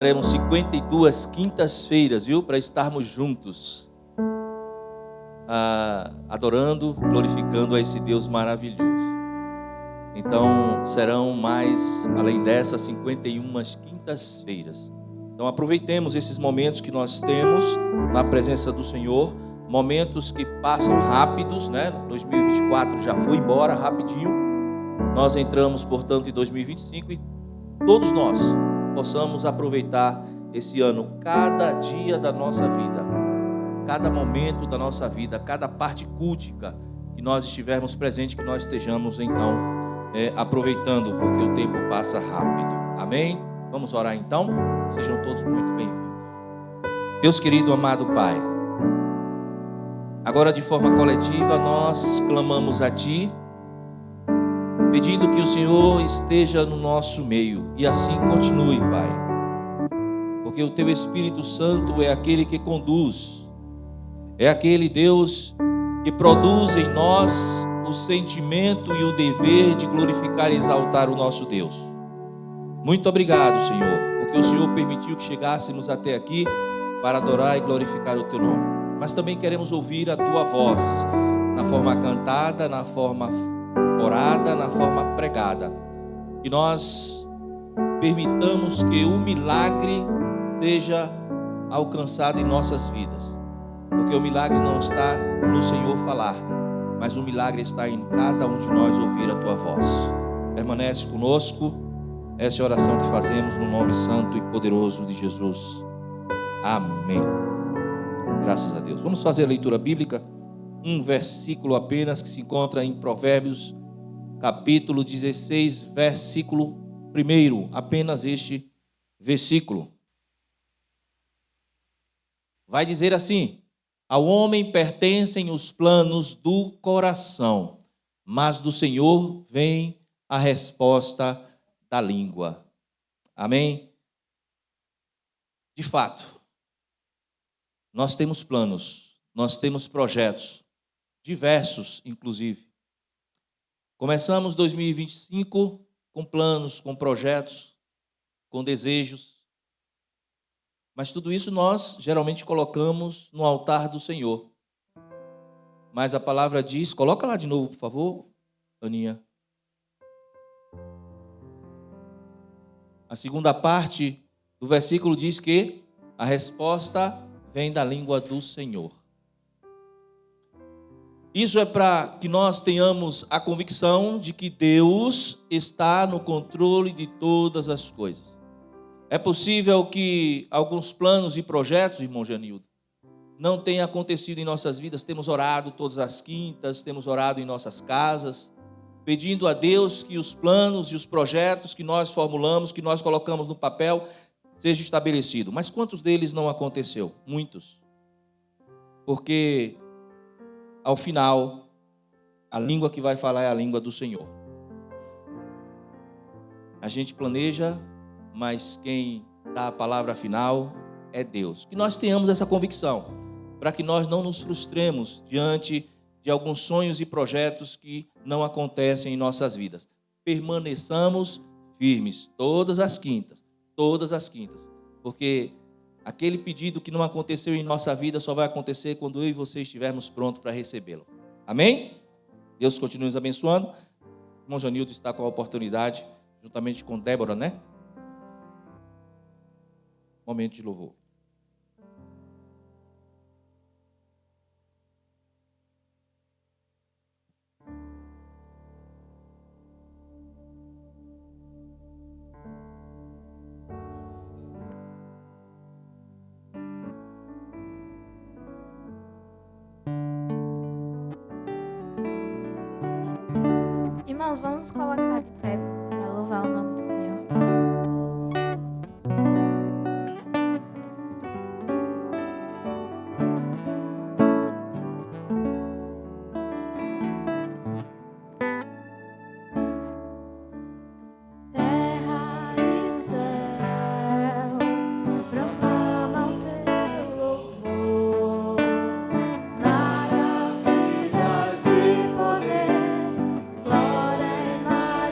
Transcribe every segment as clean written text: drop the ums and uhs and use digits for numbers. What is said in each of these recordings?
Teremos 52 quintas-feiras, viu? Para estarmos juntos, adorando, glorificando a esse Deus maravilhoso. Então, serão mais, além dessas, 51 quintas-feiras. Então, aproveitemos esses momentos que nós temos na presença do Senhor, momentos que passam rápidos, né? 2024 já foi embora rapidinho. Nós entramos, portanto, em 2025 e todos nós possamos aproveitar esse ano, cada dia da nossa vida, cada momento da nossa vida, cada parte cultica que nós estivermos presentes, que nós estejamos então aproveitando, porque o tempo passa rápido. Amém? Vamos orar então? Sejam todos muito bem-vindos. Deus querido, amado Pai, agora de forma coletiva nós clamamos a Ti, pedindo que o Senhor esteja no nosso meio, e assim continue, Pai, porque o Teu Espírito Santo é aquele que conduz, é aquele Deus que produz em nós o sentimento e o dever de glorificar e exaltar o nosso Deus. Muito obrigado, Senhor, porque o Senhor permitiu que chegássemos até aqui para adorar e glorificar o Teu nome, mas também queremos ouvir a Tua voz, na forma cantada, na forma orada, na forma pregada, que nós permitamos que o milagre seja alcançado em nossas vidas, porque o milagre não está no Senhor falar, mas o milagre está em cada um de nós ouvir a Tua voz. Permanece conosco, essa é a oração que fazemos no nome santo e poderoso de Jesus. Amém. Graças a Deus. Vamos fazer a leitura bíblica, um versículo apenas que se encontra em Provérbios capítulo 16, versículo 1, apenas este versículo. Vai dizer assim: ao homem pertencem os planos do coração, mas do Senhor vem a resposta da língua. Amém? De fato, nós temos planos, nós temos projetos, diversos inclusive. Começamos 2025 com planos, com projetos, com desejos. Mas tudo isso nós geralmente colocamos no altar do Senhor. Mas a palavra diz, coloca lá de novo, por favor, Aninha. A segunda parte do versículo diz que a resposta vem da língua do Senhor. Isso é para que nós tenhamos a convicção de que Deus está no controle de todas as coisas. É possível que alguns planos e projetos, irmão Janildo, não tenham acontecido em nossas vidas. Temos orado todas as quintas, temos orado em nossas casas, pedindo a Deus que os planos e os projetos que nós formulamos, que nós colocamos no papel, sejam estabelecidos. Mas quantos deles não aconteceu? Muitos. Porque ao final, a língua que vai falar é a língua do Senhor. A gente planeja, mas quem dá a palavra final é Deus. Que nós tenhamos essa convicção, para que nós não nos frustremos diante de alguns sonhos e projetos que não acontecem em nossas vidas. Permaneçamos firmes todas as quintas, porque aquele pedido que não aconteceu em nossa vida só vai acontecer quando eu e você estivermos prontos para recebê-lo. Amém? Deus continue nos abençoando. O irmão Janildo está com a oportunidade, juntamente com Débora, né? Momento de louvor. Irmãos, vamos colocar de pé para louvar o nome do Senhor. Terra e céu proclamam teu louvor, maravilhas e poder, glória e majestade.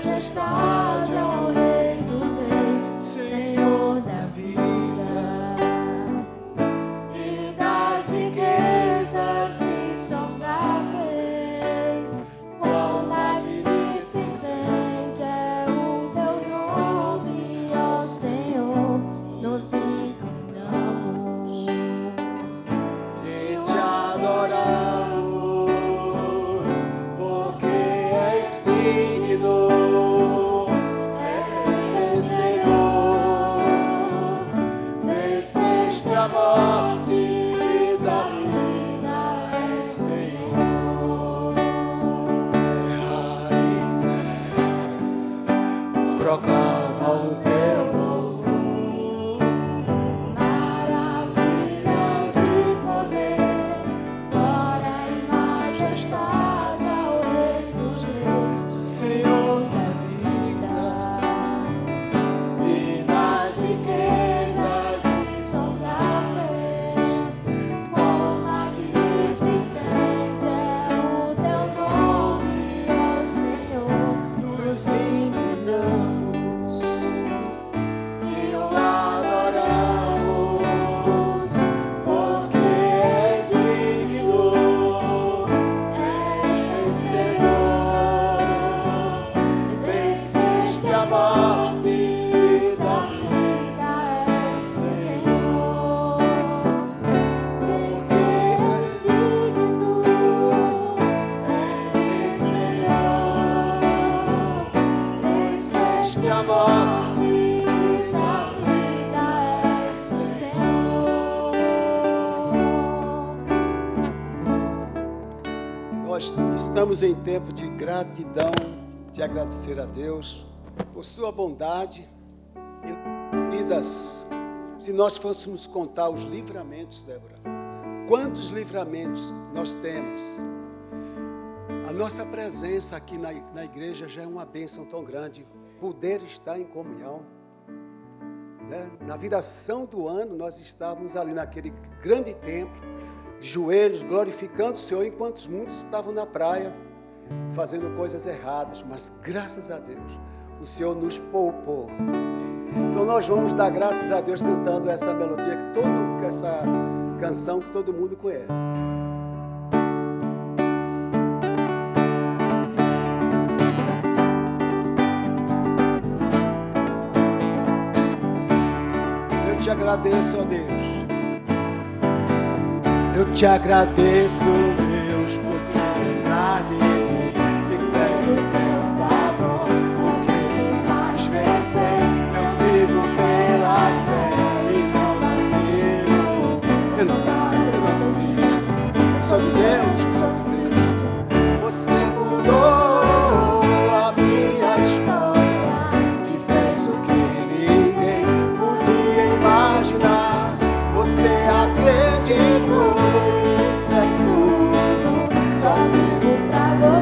nos inclinamos e te adoramos, porque és digno, és vencedor, venceste a morte e da vida és Senhor. Terra e céu proclamam o teu louvor, maravilhas e poder, glória e majestade ao Rei dos Reis, Senhor da vida e das riquezas insondáveis. Quão magnificente é o teu nome, ó Senhor. Nos inclinamos e o adoramos, porque és digno, és vencedor, venceste a morte e da vida és Senhor. Porque és digno, és vencedor, venceste a morte e da vida és Senhor. Nós estamos em tempo de gratidão, de agradecer a Deus por sua bondade e vidas. Se nós fôssemos contar os livramentos, Débora, quantos livramentos nós temos? A nossa presença aqui na igreja já é uma bênção tão grande, poder estar em comunhão, né? Na viração do ano, nós estávamos ali naquele grande templo, de joelhos, glorificando o Senhor, enquanto muitos estavam na praia, fazendo coisas erradas, mas graças a Deus, o Senhor nos poupou. Então nós vamos dar graças a Deus cantando essa melodia, essa canção que todo mundo conhece. Eu te agradeço, ó Deus. Eu te agradeço, Deus, por te lembrar de mim e pelo teu favor, porque me faz vencer. Eu vivo pela fé e não vacilo. Eu não paro, eu não desisto. Sou de Deus, sou de Cristo. Você mudou a minha história e fez o que ninguém podia imaginar. Você acreditou, isso é tudo, só vivo pra você.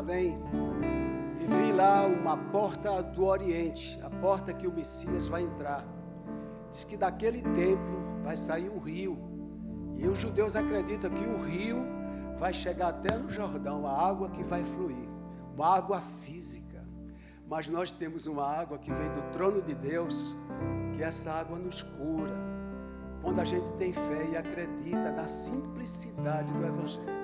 Jerusalém e vi lá uma porta do Oriente, a porta que o Messias vai entrar. Diz que daquele templo vai sair um rio. E os judeus acreditam que o rio vai chegar até no Jordão, a água que vai fluir, uma água física. Mas nós temos uma água que vem do trono de Deus, que essa água nos cura, quando a gente tem fé e acredita na simplicidade do Evangelho.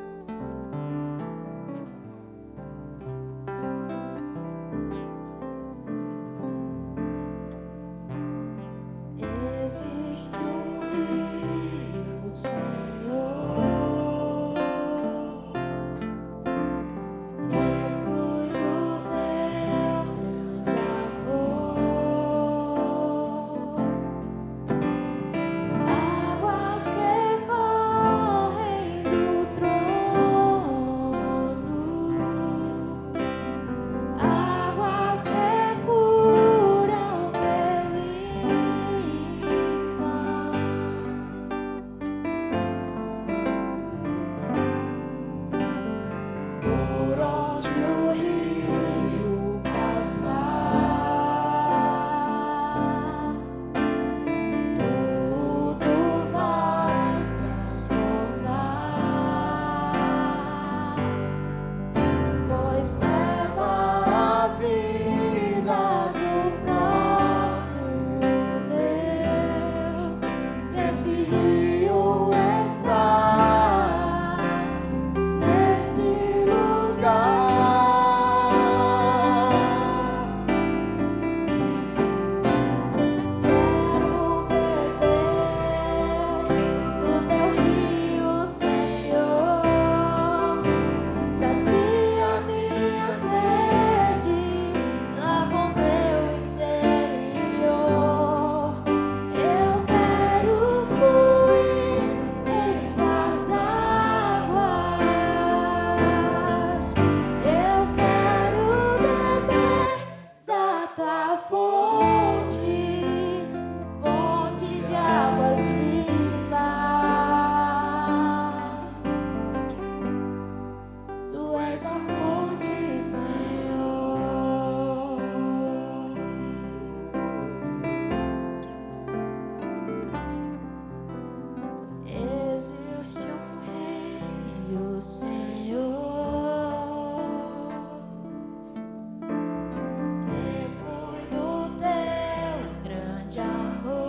Existe um rio, Senhor, que flui do teu grande amor, águas que correm do trono, águas que curam, que por onde o rio passar, tudo vai transformar, pois leva a vida do próprio Deus. Esse rio está neste lugar. Quero beber do teu rio, Senhor. Sacia minha sede, lava o meu interior. Eu quero fluir em tuas águas. Eu quero beber da tua fonte, fonte de águas vivas. Tu és a fonte, Senhor. Existe um rio, Senhor, que flui do teu grande amor,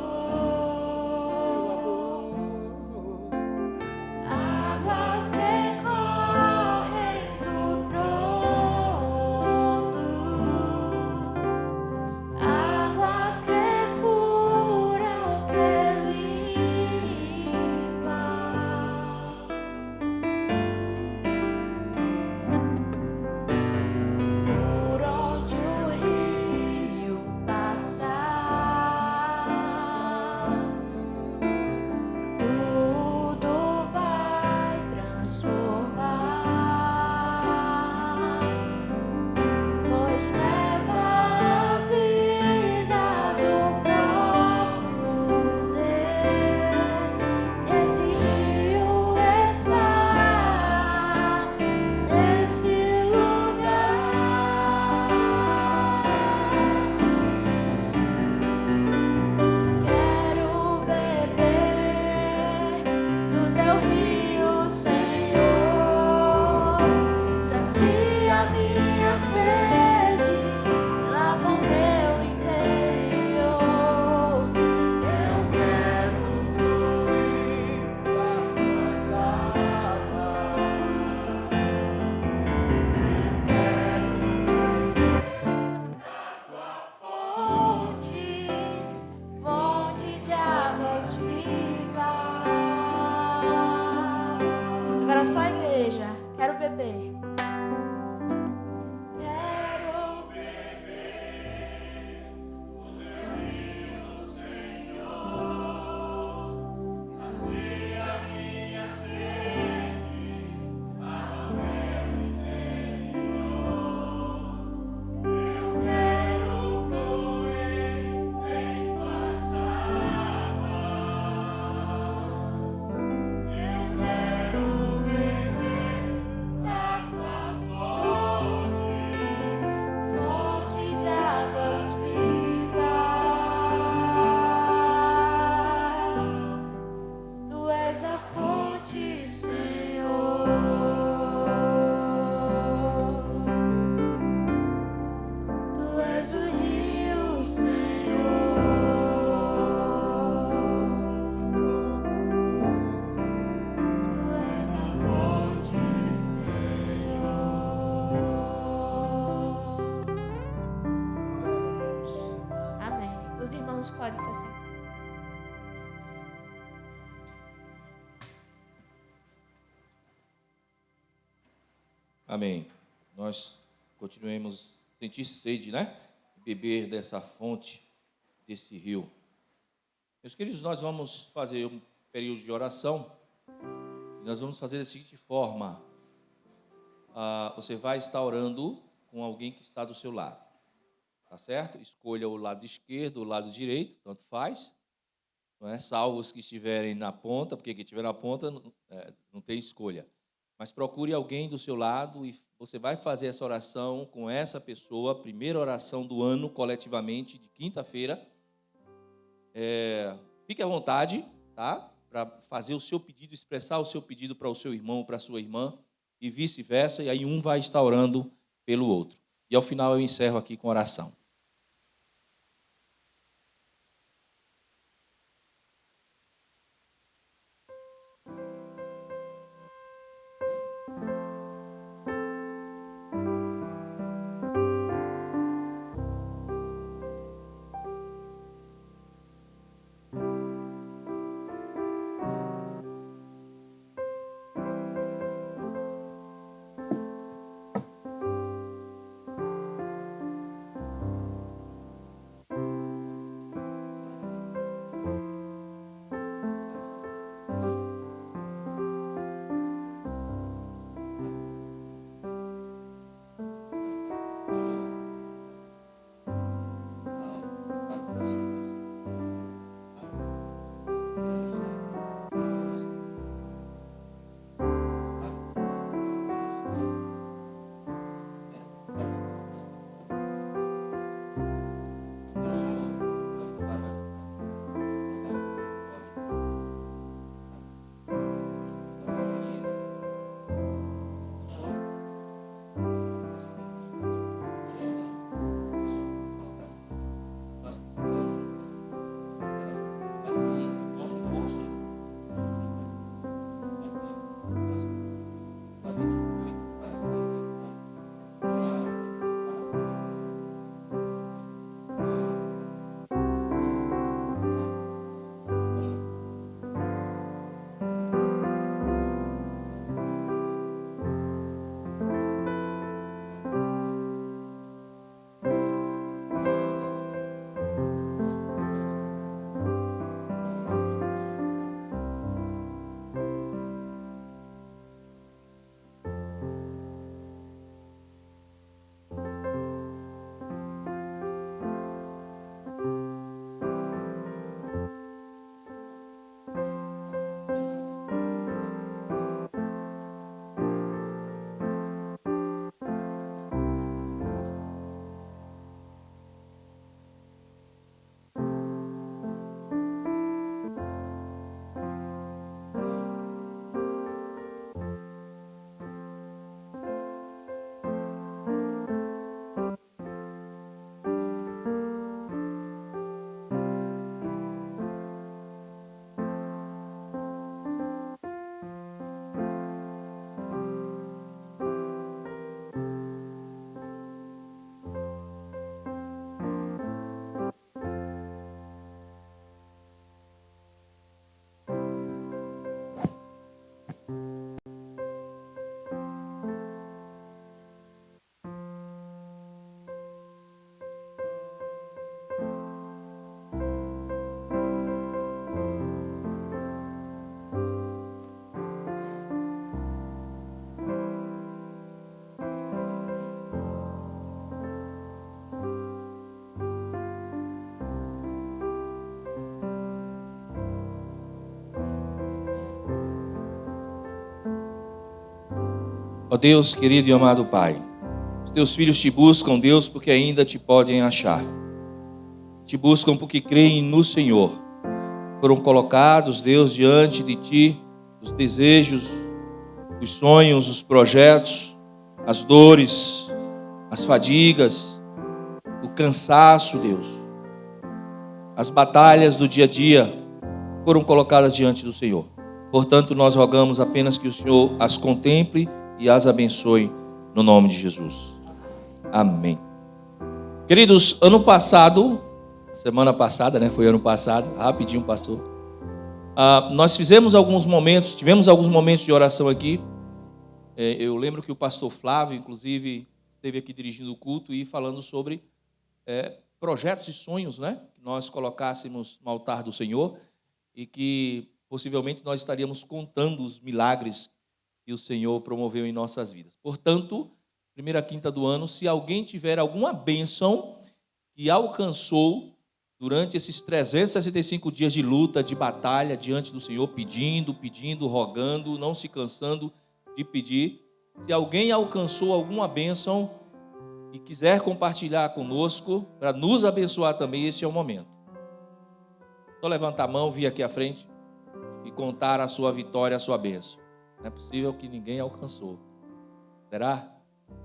águas que correm do trono, águas que curam, que limpam, por onde o rio passar, tudo vai transformar, pois leva a vida do próprio Deus. Esse rio está nesse lugar. Quero beber do teu rio, Senhor. Sacia minha sede, lava o meu interior. Eu quero fluir das tuas águas. Eu quero fonte de águas vivas. Agora só a igreja. Quero beber. Quero Amém. Nós continuemos a sentir sede, né? Beber dessa fonte, desse rio. Meus queridos, nós vamos fazer um período de oração. Nós vamos fazer da seguinte forma. Você vai estar orando com alguém que está do seu lado. Tá certo? Escolha o lado esquerdo, o lado direito, tanto faz. Não é? Salvo os que estiverem na ponta, porque quem estiver na ponta não tem escolha. Mas procure alguém do seu lado e você vai fazer essa oração com essa pessoa, a primeira oração do ano, coletivamente, de quinta-feira. Fique à vontade, tá? Para fazer o seu pedido, expressar o seu pedido para o seu irmão ou para a sua irmã, e vice-versa, e aí um vai estar orando pelo outro. E ao final eu encerro aqui com oração. Ó Deus, querido e amado Pai, os teus filhos te buscam, Deus, porque ainda te podem achar. Te buscam porque creem no Senhor. Foram colocados, Deus, diante de ti, os desejos, os sonhos, os projetos, as dores, as fadigas, o cansaço, Deus. As batalhas do dia a dia foram colocadas diante do Senhor. Portanto, nós rogamos apenas que o Senhor as contemple e as abençoe no nome de Jesus. Amém. Queridos, ano passado, semana passada, né? Foi ano passado, rapidinho passou. Nós tivemos alguns momentos de oração aqui. Eu lembro que o pastor Flávio, inclusive, esteve aqui dirigindo o culto e falando sobre projetos e sonhos, né? Que nós colocássemos no altar do Senhor e que possivelmente nós estaríamos contando os milagres que o Senhor promoveu em nossas vidas. Portanto, primeira quinta do ano, se alguém tiver alguma bênção que alcançou durante esses 365 dias de luta, de batalha diante do Senhor, pedindo, rogando, não se cansando de pedir. Se alguém alcançou alguma bênção e quiser compartilhar conosco, para nos abençoar também, esse é o momento. Só levantar a mão, vir aqui à frente e contar a sua vitória, a sua bênção. Não é possível que ninguém alcançou. Será?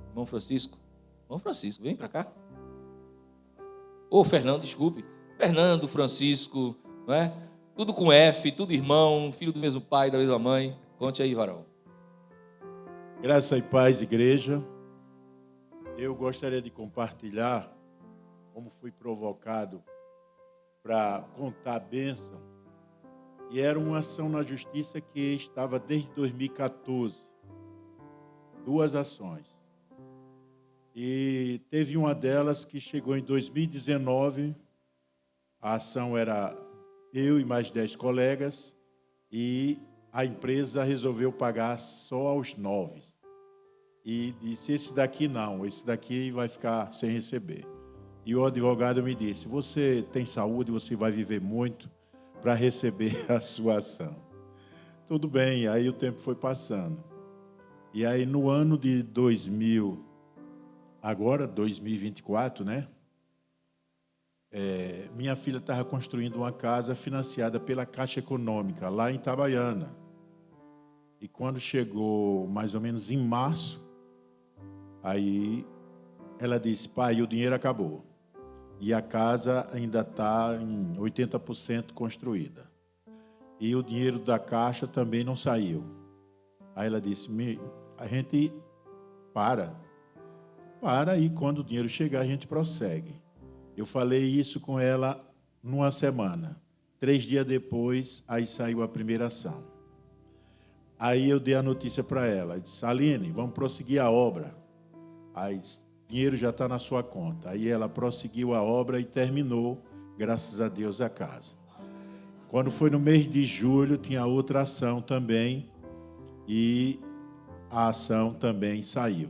Irmão Francisco? Irmão Francisco, vem para cá. Ô, Fernando, desculpe. Fernando, Francisco, não é? Tudo com F, tudo irmão, filho do mesmo pai, da mesma mãe. Conte aí, varão. Graça e paz, igreja. Eu gostaria de compartilhar como fui provocado para contar a bênção. E era uma ação na justiça que estava desde 2014. 2 ações. E teve uma delas que chegou em 2019. A ação era eu e mais 10 colegas e a empresa resolveu pagar só aos 9. E disse, esse daqui não, esse daqui vai ficar sem receber. E o advogado me disse, você tem saúde, você vai viver muito para receber a sua ação. Tudo bem, aí o tempo foi passando. E aí no ano de 2024, né? Minha filha estava construindo uma casa financiada pela Caixa Econômica, lá em Itabaiana. E quando chegou mais ou menos em março, aí ela disse, pai, o dinheiro acabou. E a casa ainda está em 80% construída. E o dinheiro da Caixa também não saiu. Aí ela disse, a gente para e quando o dinheiro chegar a gente prossegue. Eu falei isso com ela numa semana. 3 dias depois, aí saiu a primeira ação. Aí eu dei a notícia para ela. Disse, Aline, vamos prosseguir a obra. Aí, o dinheiro já está na sua conta. Aí ela prosseguiu a obra e terminou, graças a Deus, a casa. Quando foi no mês de julho, tinha outra ação também. E a ação também saiu.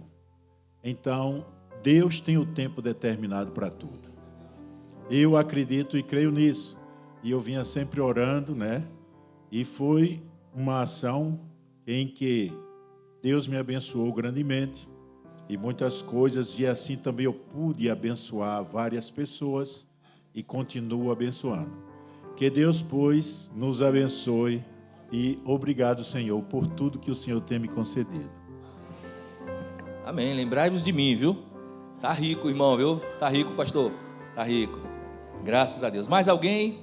Então, Deus tem o tempo determinado para tudo. Eu acredito e creio nisso. E eu vinha sempre orando, né? E foi uma ação em que Deus me abençoou grandemente. E muitas coisas. E assim também eu pude abençoar várias pessoas. E continuo abençoando. Que Deus, pois, nos abençoe. E obrigado, Senhor, por tudo que o Senhor tem me concedido. Amém. Lembrai-vos de mim, viu? Tá rico, irmão, viu? Tá rico, pastor? Tá rico. Graças a Deus. Mais alguém?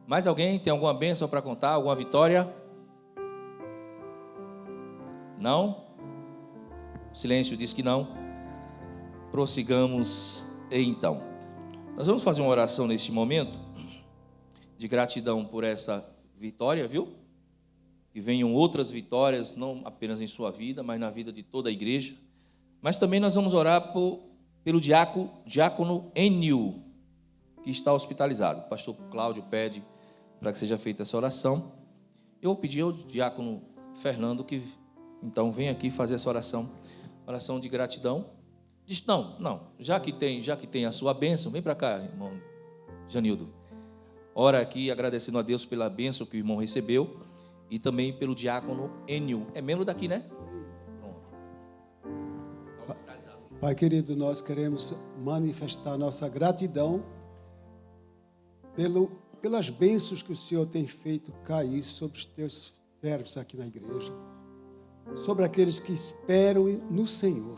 Mais alguém tem alguma bênção para contar? Alguma vitória? Não? O silêncio diz que não. Prossigamos então. Nós vamos fazer uma oração neste momento de gratidão por essa vitória, viu? Que venham outras vitórias, não apenas em sua vida, mas na vida de toda a igreja. Mas também nós vamos orar pelo diácono Enil, que está hospitalizado. O pastor Cláudio pede para que seja feita essa oração. Eu vou pedir ao diácono Fernando que então venha aqui fazer essa oração de gratidão. Diz, não, já que tem a sua bênção, vem para cá, irmão Janildo. Ora aqui agradecendo a Deus pela bênção que o irmão recebeu e também pelo diácono Enil. É membro daqui, né? Pai querido, nós queremos manifestar nossa gratidão pelas bênçãos que o Senhor tem feito cair sobre os teus servos aqui na igreja, sobre aqueles que esperam no Senhor.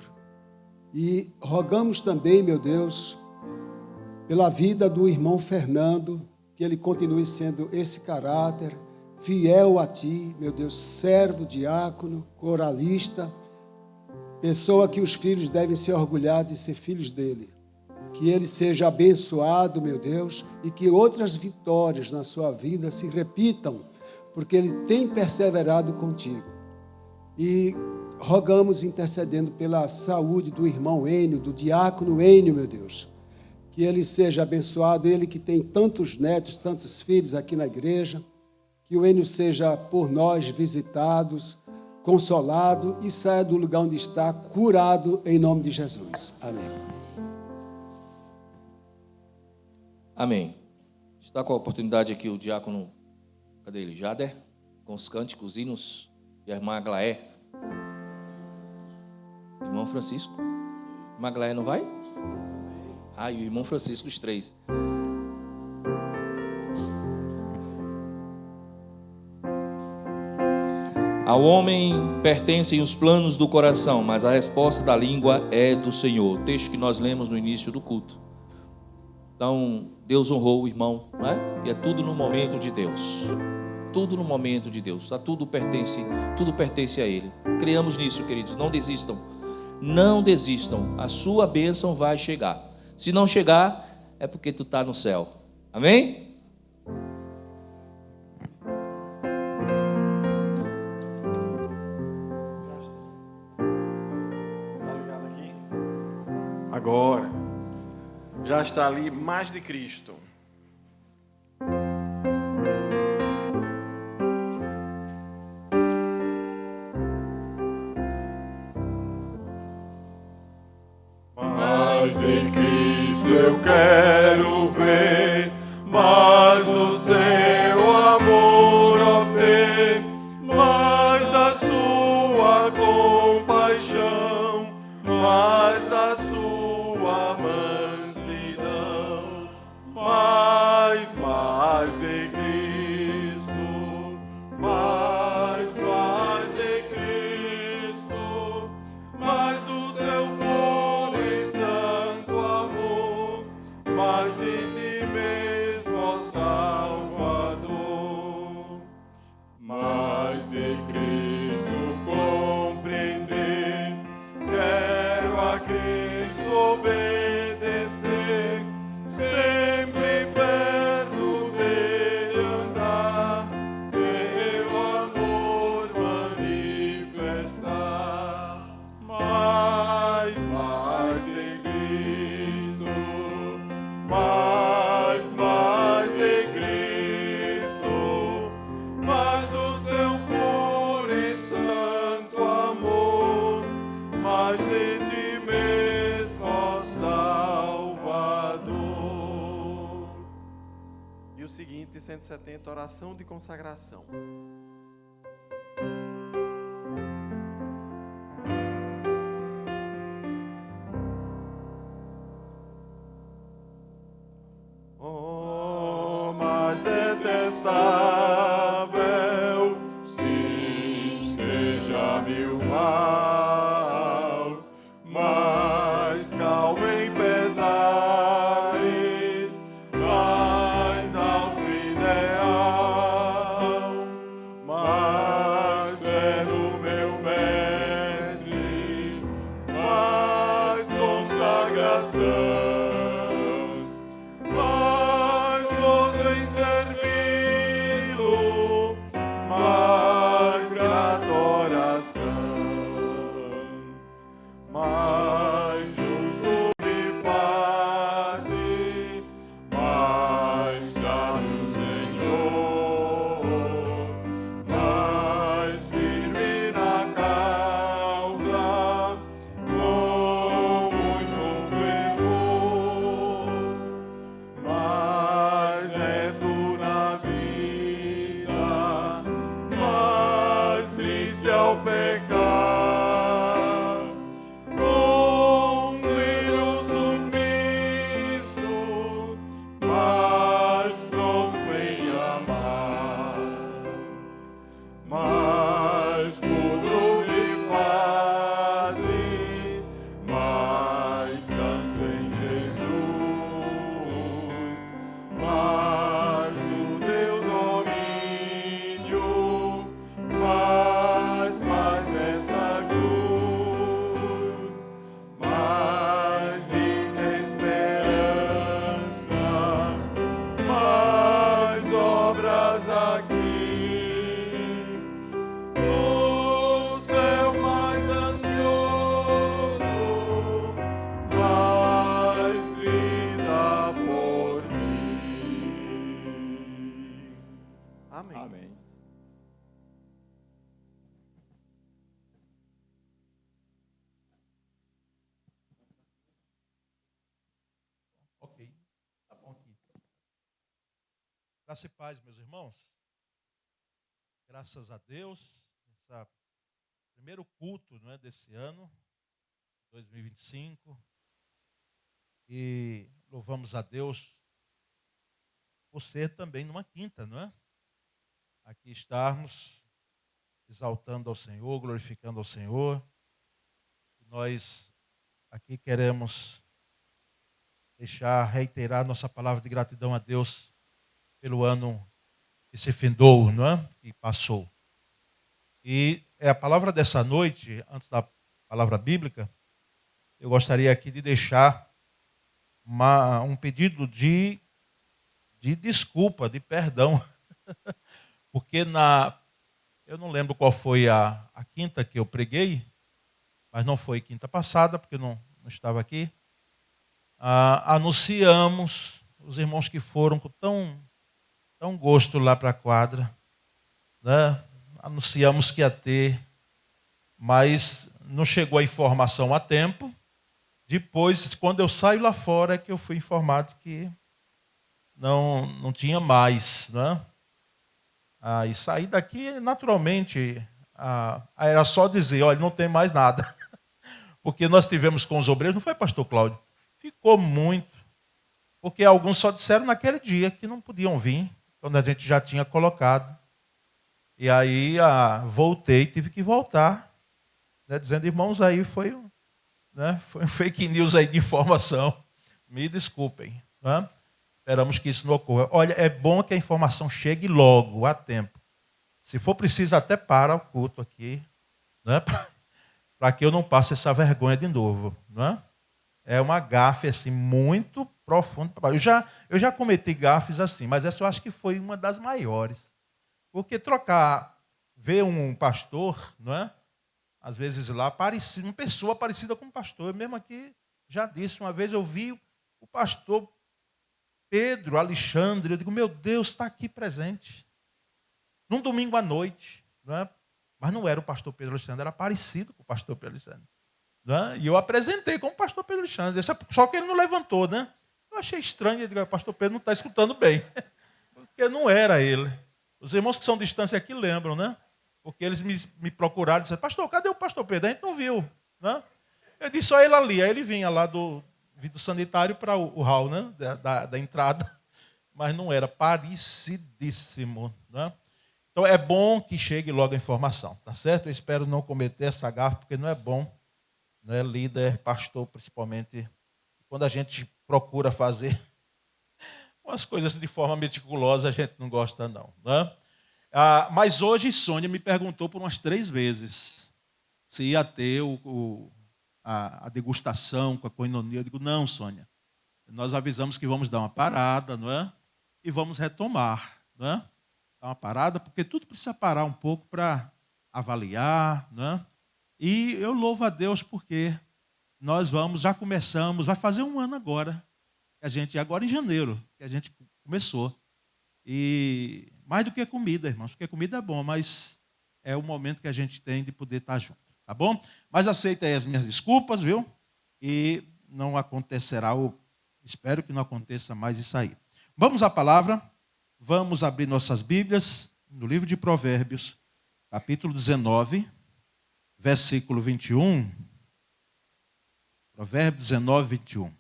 E rogamos também, meu Deus, pela vida do irmão Fernando, que ele continue sendo esse caráter, fiel a Ti, meu Deus, servo, diácono, coralista, pessoa que os filhos devem se orgulhar de ser filhos dele. Que ele seja abençoado, meu Deus, e que outras vitórias na sua vida se repitam, porque ele tem perseverado contigo. E rogamos intercedendo pela saúde do irmão Enio, do diácono Enio, meu Deus. Que ele seja abençoado, ele que tem tantos netos, tantos filhos aqui na igreja. Que o Enio seja por nós visitados, consolado e saia do lugar onde está curado em nome de Jesus. Amém. Amém. Está com a oportunidade aqui o diácono, cadê ele? Jader, com os cânticos, hinos, e a irmã Aglaé. Irmão Francisco? Irmã Aglaé não vai? Ah, e o irmão Francisco, os três. Ao homem pertencem os planos do coração, mas a resposta da língua é do Senhor. O texto que nós lemos no início do culto. Então, Deus honrou o irmão, não é? E é tudo no momento de Deus. Tudo no momento de Deus. Tudo pertence a Ele. Creamos nisso, queridos. Não desistam. Não desistam. A sua bênção vai chegar. Se não chegar, é porque tu está no céu. Amém? Tá ligado aqui? Agora, já está ali mais de Cristo. Mais de Cristo eu quero ver, mais do seu amor obter, mais da sua compaixão, mais da sua mansidão, mais de Cristo, mais de Cristo, mais do seu puro e santo amor, mais de ti mesmo, ó Salvador, mais de Cristo compreender, quero a Cristo obedecer, sempre perto dele andar, seu amor manifestar, mais de Cristo, mais de Cristo, mais do seu puro e santo amor, mais de ti mesmo, ó Salvador. E o seguinte, 170, oração de consagração. Oh, mais detestável, sim, seja mil mal, mais calmo em pesares, mais alto ideal, mais é no meu mestre, mais consagração. Mais gozo em servi-lo, mais grata oração, mais justo me faze, mais sábio Senhor, mais firme na causa, com muito fervor. Graça e paz, meus irmãos. Graças a Deus, esse primeiro culto, não é, desse ano, 2025. E louvamos a Deus por ser também numa quinta, não é? Aqui estarmos exaltando ao Senhor, glorificando ao Senhor. Nós aqui queremos reiterar nossa palavra de gratidão a Deus pelo ano que se findou, não é? Que passou. E a palavra dessa noite, antes da palavra bíblica, eu gostaria aqui de deixar um pedido de desculpa, de perdão, porque eu não lembro qual foi a quinta que eu preguei, mas não foi quinta passada, porque eu não estava aqui. Anunciamos os irmãos que foram com tão gosto lá para a quadra, né? Anunciamos que ia ter, mas não chegou a informação a tempo. Depois, quando eu saio lá fora, é que eu fui informado que não tinha mais, né? E sair daqui, naturalmente, era só dizer, olha, não tem mais nada. Porque nós tivemos com os obreiros, não foi, pastor Cláudio? Ficou muito. Porque alguns só disseram naquele dia que não podiam vir, quando a gente já tinha colocado. E aí voltei, tive que voltar, né, dizendo, irmãos, aí foi um fake news aí de informação. Me desculpem. Né? Esperamos que isso não ocorra. Olha, é bom que a informação chegue logo, a tempo. Se for preciso, até para o culto aqui, né? Para que eu não passe essa vergonha de novo. Né? É uma gafe assim, muito profunda. Eu já cometi gafes assim, mas essa eu acho que foi uma das maiores. Porque ver um pastor, não é? Às vezes lá, uma pessoa parecida com um pastor. Eu mesmo aqui já disse, uma vez eu vi o pastor Pedro Alexandre, eu digo, meu Deus, está aqui presente. Num domingo à noite, não é? Mas não era o pastor Pedro Alexandre, era parecido com o pastor Pedro Alexandre. Né? E eu apresentei como pastor Pedro Alexandre, só que ele não levantou, né? Eu achei estranho, eu digo, o pastor Pedro não está escutando bem, porque não era ele. Os irmãos que são distantes aqui lembram, né? Porque eles me procuraram e disseram, pastor, cadê o pastor Pedro? A gente não viu. Né? Eu disse, só ele ali. Aí ele vinha lá do sanitário para o hall, né? da entrada. Mas não era, parecidíssimo. Né? Então é bom que chegue logo a informação, tá certo? Eu espero não cometer essa gafe, porque não é bom, né? Líder, pastor, principalmente, quando a gente procura fazer umas coisas de forma meticulosa, a gente não gosta não. Né? Mas hoje Sônia me perguntou por umas 3 vezes se ia ter a degustação com a koinonia. Eu digo, não, Sônia, nós avisamos que vamos dar uma parada, não é? E vamos retomar, não é? Dar uma parada, porque tudo precisa parar um pouco para avaliar, não é? E eu louvo a Deus porque nós já começamos, vai fazer 1 ano agora, agora em janeiro, que a gente começou. E mais do que comida, irmãos, porque comida é bom, mas é o momento que a gente tem de poder estar junto, tá bom? Mas aceita aí as minhas desculpas, viu? E não acontecerá, espero que não aconteça mais isso aí. Vamos à palavra, vamos abrir nossas Bíblias no livro de Provérbios, capítulo 19, versículo 21. Provérbios 19, 21.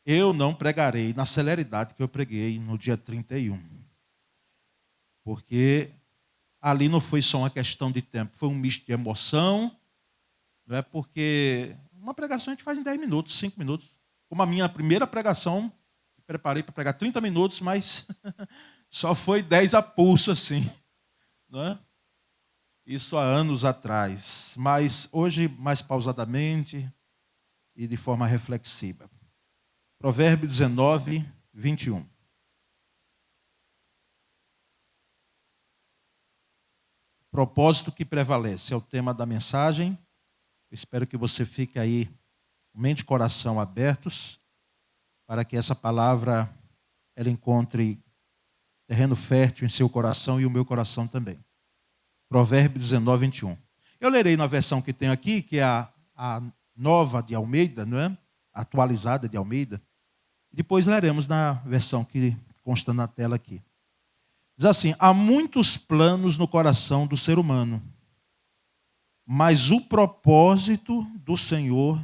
Eu não pregarei na celeridade que eu preguei no dia 31. Porque ali não foi só uma questão de tempo, foi um misto de emoção. Não é porque uma pregação a gente faz em 10 minutos, 5 minutos. Como a minha primeira pregação, me preparei para pregar 30 minutos, mas só foi 10 a pulso assim. Não é? Isso há anos atrás. Mas hoje, mais pausadamente e de forma reflexiva. Provérbios 19, 21. Propósito que prevalece é o tema da mensagem. Eu espero que você fique aí, mente e coração abertos, para que essa palavra ela encontre terreno fértil em seu coração e o meu coração também. Provérbios 19, 21. Eu lerei na versão que tenho aqui, que é a nova de Almeida, não é? Atualizada de Almeida. Depois leremos na versão que consta na tela aqui. Diz assim: há muitos planos no coração do ser humano, mas o propósito do Senhor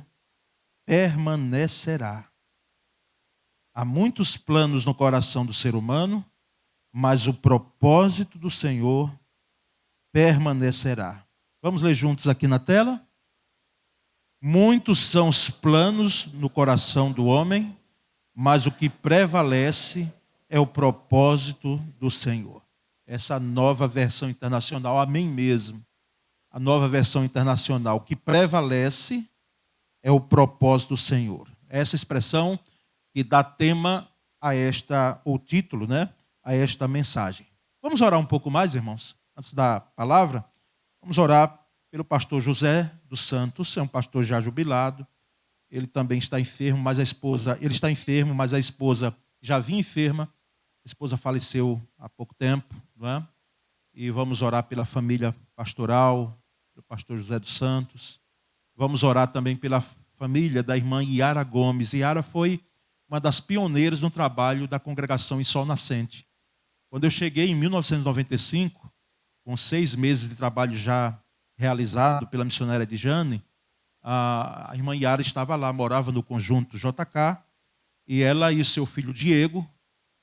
permanecerá. Há muitos planos no coração do ser humano, mas o propósito do Senhor permanecerá. Vamos ler juntos aqui na tela? Muitos são os planos no coração do homem, mas o que prevalece é o propósito do Senhor. Essa nova versão internacional, amém mesmo. A nova versão internacional, o que prevalece é o propósito do Senhor. Essa expressão que dá tema a o título, né? A esta mensagem. Vamos orar um pouco mais, irmãos, antes da palavra? Vamos orar pelo pastor José dos Santos, é um pastor já jubilado. Ele também está enfermo, mas a esposa já vinha enferma. A esposa faleceu há pouco tempo, não é? E vamos orar pela família pastoral, pelo pastor José dos Santos. Vamos orar também pela família da irmã Yara Gomes. Yara foi uma das pioneiras no trabalho da congregação em Sol Nascente. Quando eu cheguei em 1995, com 6 meses de trabalho já realizado pela missionária Dijane, a irmã Yara estava lá, morava no conjunto JK, e ela e o seu filho Diego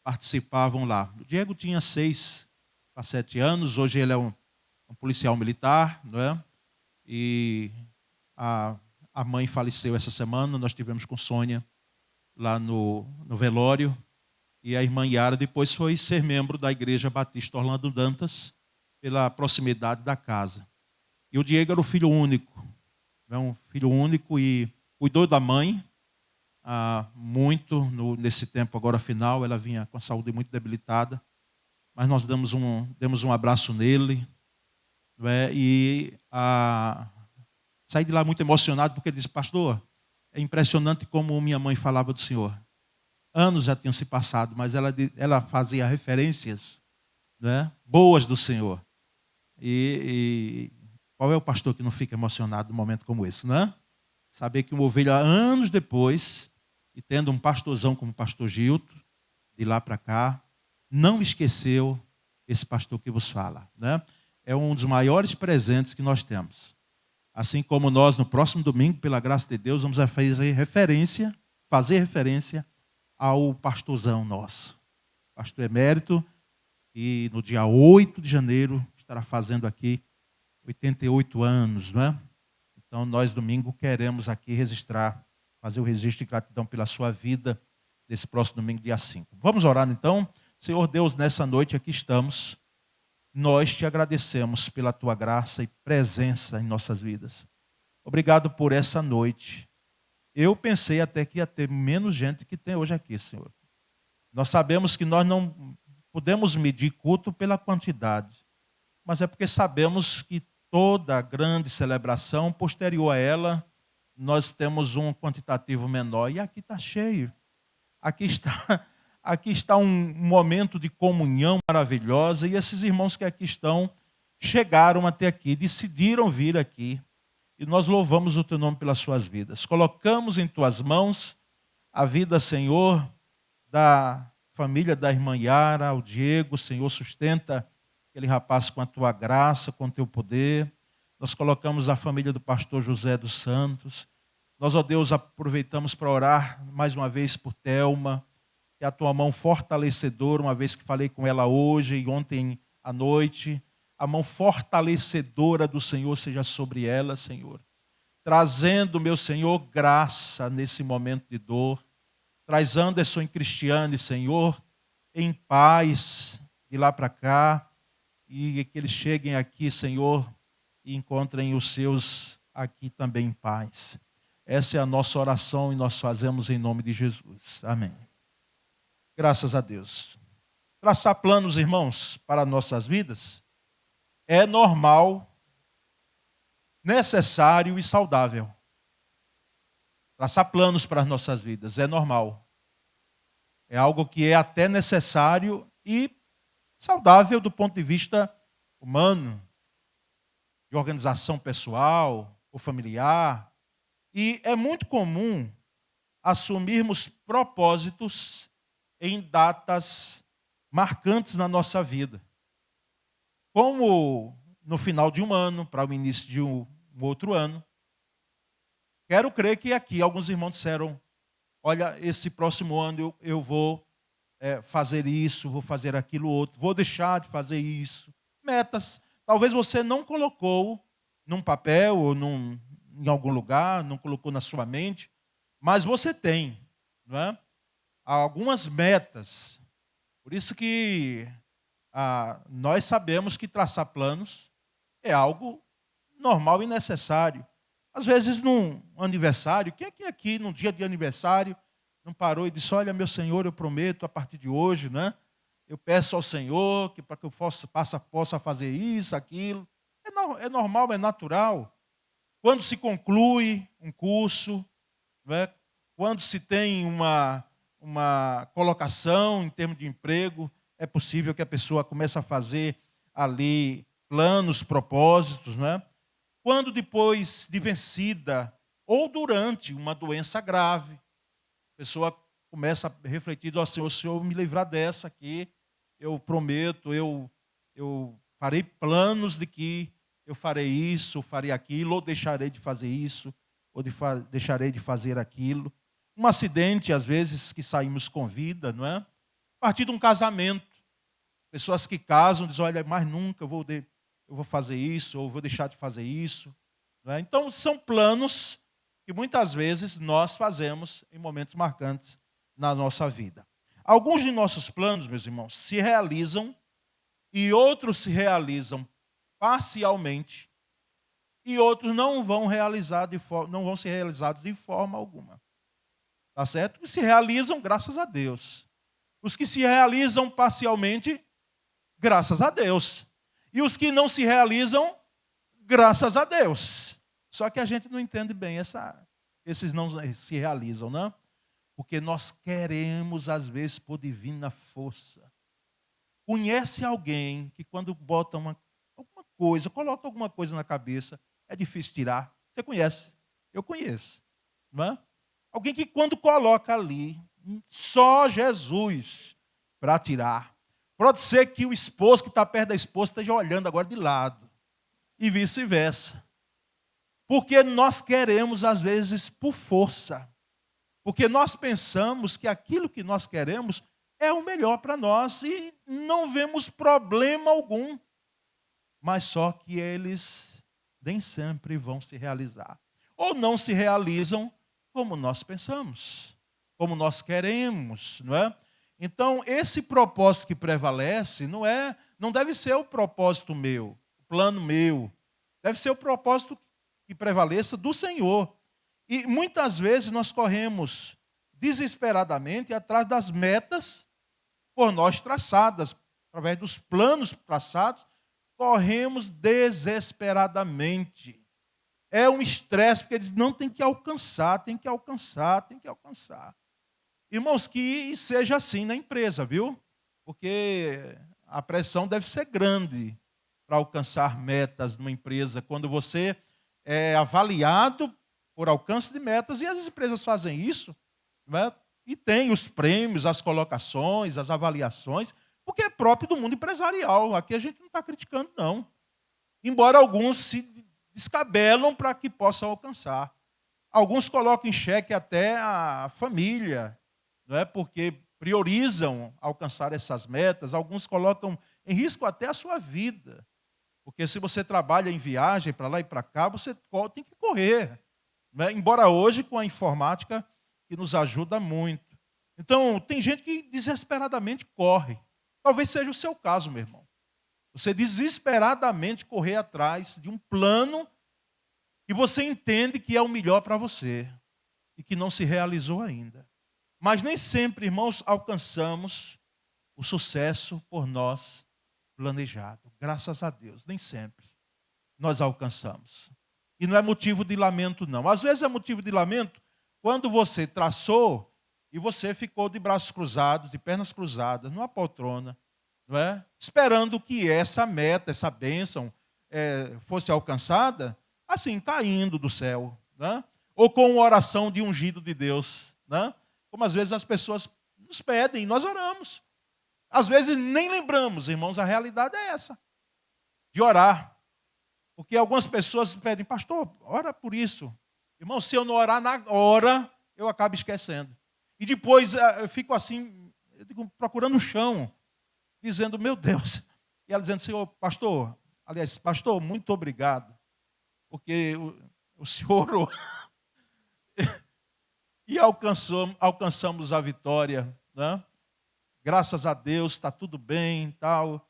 participavam lá. O Diego tinha 6 a 7 anos, hoje ele é um policial militar, não é? E a mãe faleceu essa semana, nós tivemos com Sônia lá no velório, e a irmã Yara depois foi ser membro da Igreja Batista Orlando Dantas, pela proximidade da casa. E o Diego era o filho único, e cuidou da mãe muito nesse tempo agora final. Ela vinha com a saúde muito debilitada, mas nós demos um abraço nele, não é? E saí de lá muito emocionado, porque ele disse: pastor, é impressionante como minha mãe falava do senhor. Anos já tinham se passado, mas ela fazia referências, né, boas do Senhor. E qual é o pastor que não fica emocionado num momento como esse, né? Saber que uma ovelha, anos depois, e tendo um pastorzão como o pastor Gilto, de lá para cá, não esqueceu esse pastor que vos fala, né? É um dos maiores presentes que nós temos. Assim como nós, no próximo domingo, pela graça de Deus, vamos fazer referência ao pastorzão nosso, pastor emérito, e no dia 8 de janeiro estará fazendo aqui 88 anos, não é? Então nós domingo queremos aqui fazer o registro de gratidão pela sua vida, nesse próximo domingo, dia 5. Vamos orar então? Senhor Deus, nessa noite aqui estamos, nós te agradecemos pela tua graça e presença em nossas vidas. Obrigado por essa noite. Eu pensei até que ia ter menos gente que tem hoje aqui, Senhor. Nós sabemos que nós não podemos medir culto pela quantidade, mas é porque sabemos que toda grande celebração, posterior a ela, nós temos um quantitativo menor. E aqui está cheio. Aqui está um momento de comunhão maravilhosa, e esses irmãos que aqui estão chegaram até aqui, decidiram vir aqui. E nós louvamos o teu nome pelas suas vidas. Colocamos em tuas mãos a vida, Senhor, da família da irmã Yara, o Diego. Senhor, sustenta aquele rapaz com a tua graça, com o teu poder. Nós colocamos a família do pastor José dos Santos. Nós, ó Deus, aproveitamos para orar mais uma vez por Thelma, que a tua mão fortalecedora, uma vez que falei com ela hoje e ontem à noite, a mão fortalecedora do Senhor seja sobre ela, Senhor. Trazendo, meu Senhor, graça nesse momento de dor. Traz Anderson e Cristiane, Senhor, em paz, de lá para cá. E que eles cheguem aqui, Senhor, e encontrem os seus aqui também em paz. Essa é a nossa oração e nós fazemos em nome de Jesus. Amém. Graças a Deus. Traçar planos, irmãos, para nossas vidas é normal, necessário e saudável. Traçar planos para as nossas vidas é normal. É algo que é até necessário e saudável do ponto de vista humano, de organização pessoal ou familiar. E é muito comum assumirmos propósitos em datas marcantes na nossa vida. Como no final de um ano, para o início de um outro ano, quero crer que aqui alguns irmãos disseram, olha, esse próximo ano eu vou fazer isso, vou fazer aquilo outro, vou deixar de fazer isso. Metas. Talvez você não colocou num papel ou em algum lugar, não colocou na sua mente, mas você tem, não é? Algumas metas. Por isso que nós sabemos que traçar planos é algo normal e necessário. Às vezes, num aniversário, quem é que aqui, num dia de aniversário, não parou e disse, olha, meu Senhor, eu prometo, a partir de hoje, né? Eu peço ao Senhor que para que eu possa fazer isso, aquilo. É normal, é natural. Quando se conclui um curso, né? Quando se tem uma colocação em termos de emprego, é possível que a pessoa comece a fazer ali planos, propósitos, né? Quando depois de vencida ou durante uma doença grave, a pessoa começa a refletir, ó Senhor, o Senhor me livrar dessa aqui, eu prometo, eu farei planos de que eu farei isso, farei aquilo, ou deixarei de fazer isso, ou deixarei de fazer aquilo. Um acidente, às vezes, que saímos com vida, não é? A partir de um casamento, pessoas que casam dizem, olha, mais nunca eu vou fazer isso, ou vou deixar de fazer isso. Não é? Então, são planos que muitas vezes nós fazemos em momentos marcantes na nossa vida. Alguns de nossos planos, meus irmãos, se realizam e outros se realizam parcialmente e outros não vão ser realizados de forma alguma. Tá certo? Os que se realizam, graças a Deus. Os que se realizam parcialmente, graças a Deus. E os que não se realizam, graças a Deus. Só que a gente não entende bem esses não se realizam, não? Porque nós queremos, às vezes, por divina força. Conhece alguém que quando bota alguma coisa, coloca alguma coisa na cabeça, é difícil tirar? Você conhece? Eu conheço. Não é? Alguém que quando coloca ali, só Jesus para tirar. Pode ser que o esposo que está perto da esposa esteja olhando agora de lado. E vice-versa. Porque nós queremos, às vezes, por força. Porque nós pensamos que aquilo que nós queremos é o melhor para nós e não vemos problema algum. Mas só que eles nem sempre vão se realizar. Ou não se realizam como nós pensamos, como nós queremos, não é? Então, esse propósito que prevalece não deve ser o propósito meu, o plano meu. Deve ser o propósito que prevaleça do Senhor. E muitas vezes nós corremos desesperadamente atrás das metas por nós traçadas, através dos planos traçados, corremos desesperadamente. É um estresse, porque eles não tem que alcançar, tem que alcançar, tem que alcançar. Irmãos, que seja assim na empresa, viu? Porque a pressão deve ser grande para alcançar metas numa empresa, quando você é avaliado por alcance de metas, e as empresas fazem isso, né? E tem os prêmios, as colocações, as avaliações, porque é próprio do mundo empresarial. Aqui a gente não está criticando, não. Embora alguns se descabelam para que possam alcançar. Alguns colocam em xeque até a família, não é? Porque priorizam alcançar essas metas. Alguns colocam em risco até a sua vida. Porque se você trabalha em viagem para lá e para cá, você tem que correr. Não é? Embora hoje, com a informática, que nos ajuda muito. Então, tem gente que desesperadamente corre. Talvez seja o seu caso, meu irmão. Você desesperadamente correr atrás de um plano que você entende que é o melhor para você e que não se realizou ainda. Mas nem sempre, irmãos, alcançamos o sucesso por nós planejado. Graças a Deus, nem sempre nós alcançamos. E não é motivo de lamento, não. Às vezes é motivo de lamento quando você traçou e você ficou de braços cruzados, de pernas cruzadas, numa poltrona, não é? Esperando que essa meta, essa bênção fosse alcançada, assim, caindo do céu, né? Ou com uma oração de ungido de Deus, né? Como às vezes as pessoas nos pedem, nós oramos. às vezes nem lembramos, irmãos, a realidade é essa, de orar. Porque algumas pessoas pedem, pastor, ora por isso. Irmão, se eu não orar na hora, eu acabo esquecendo. E depois eu fico assim, eu digo, procurando o chão, dizendo, meu Deus. E ela dizendo, senhor, pastor, aliás, pastor, muito obrigado, porque o senhor orou. E alcançamos a vitória, né? Graças a Deus, está tudo bem, tal.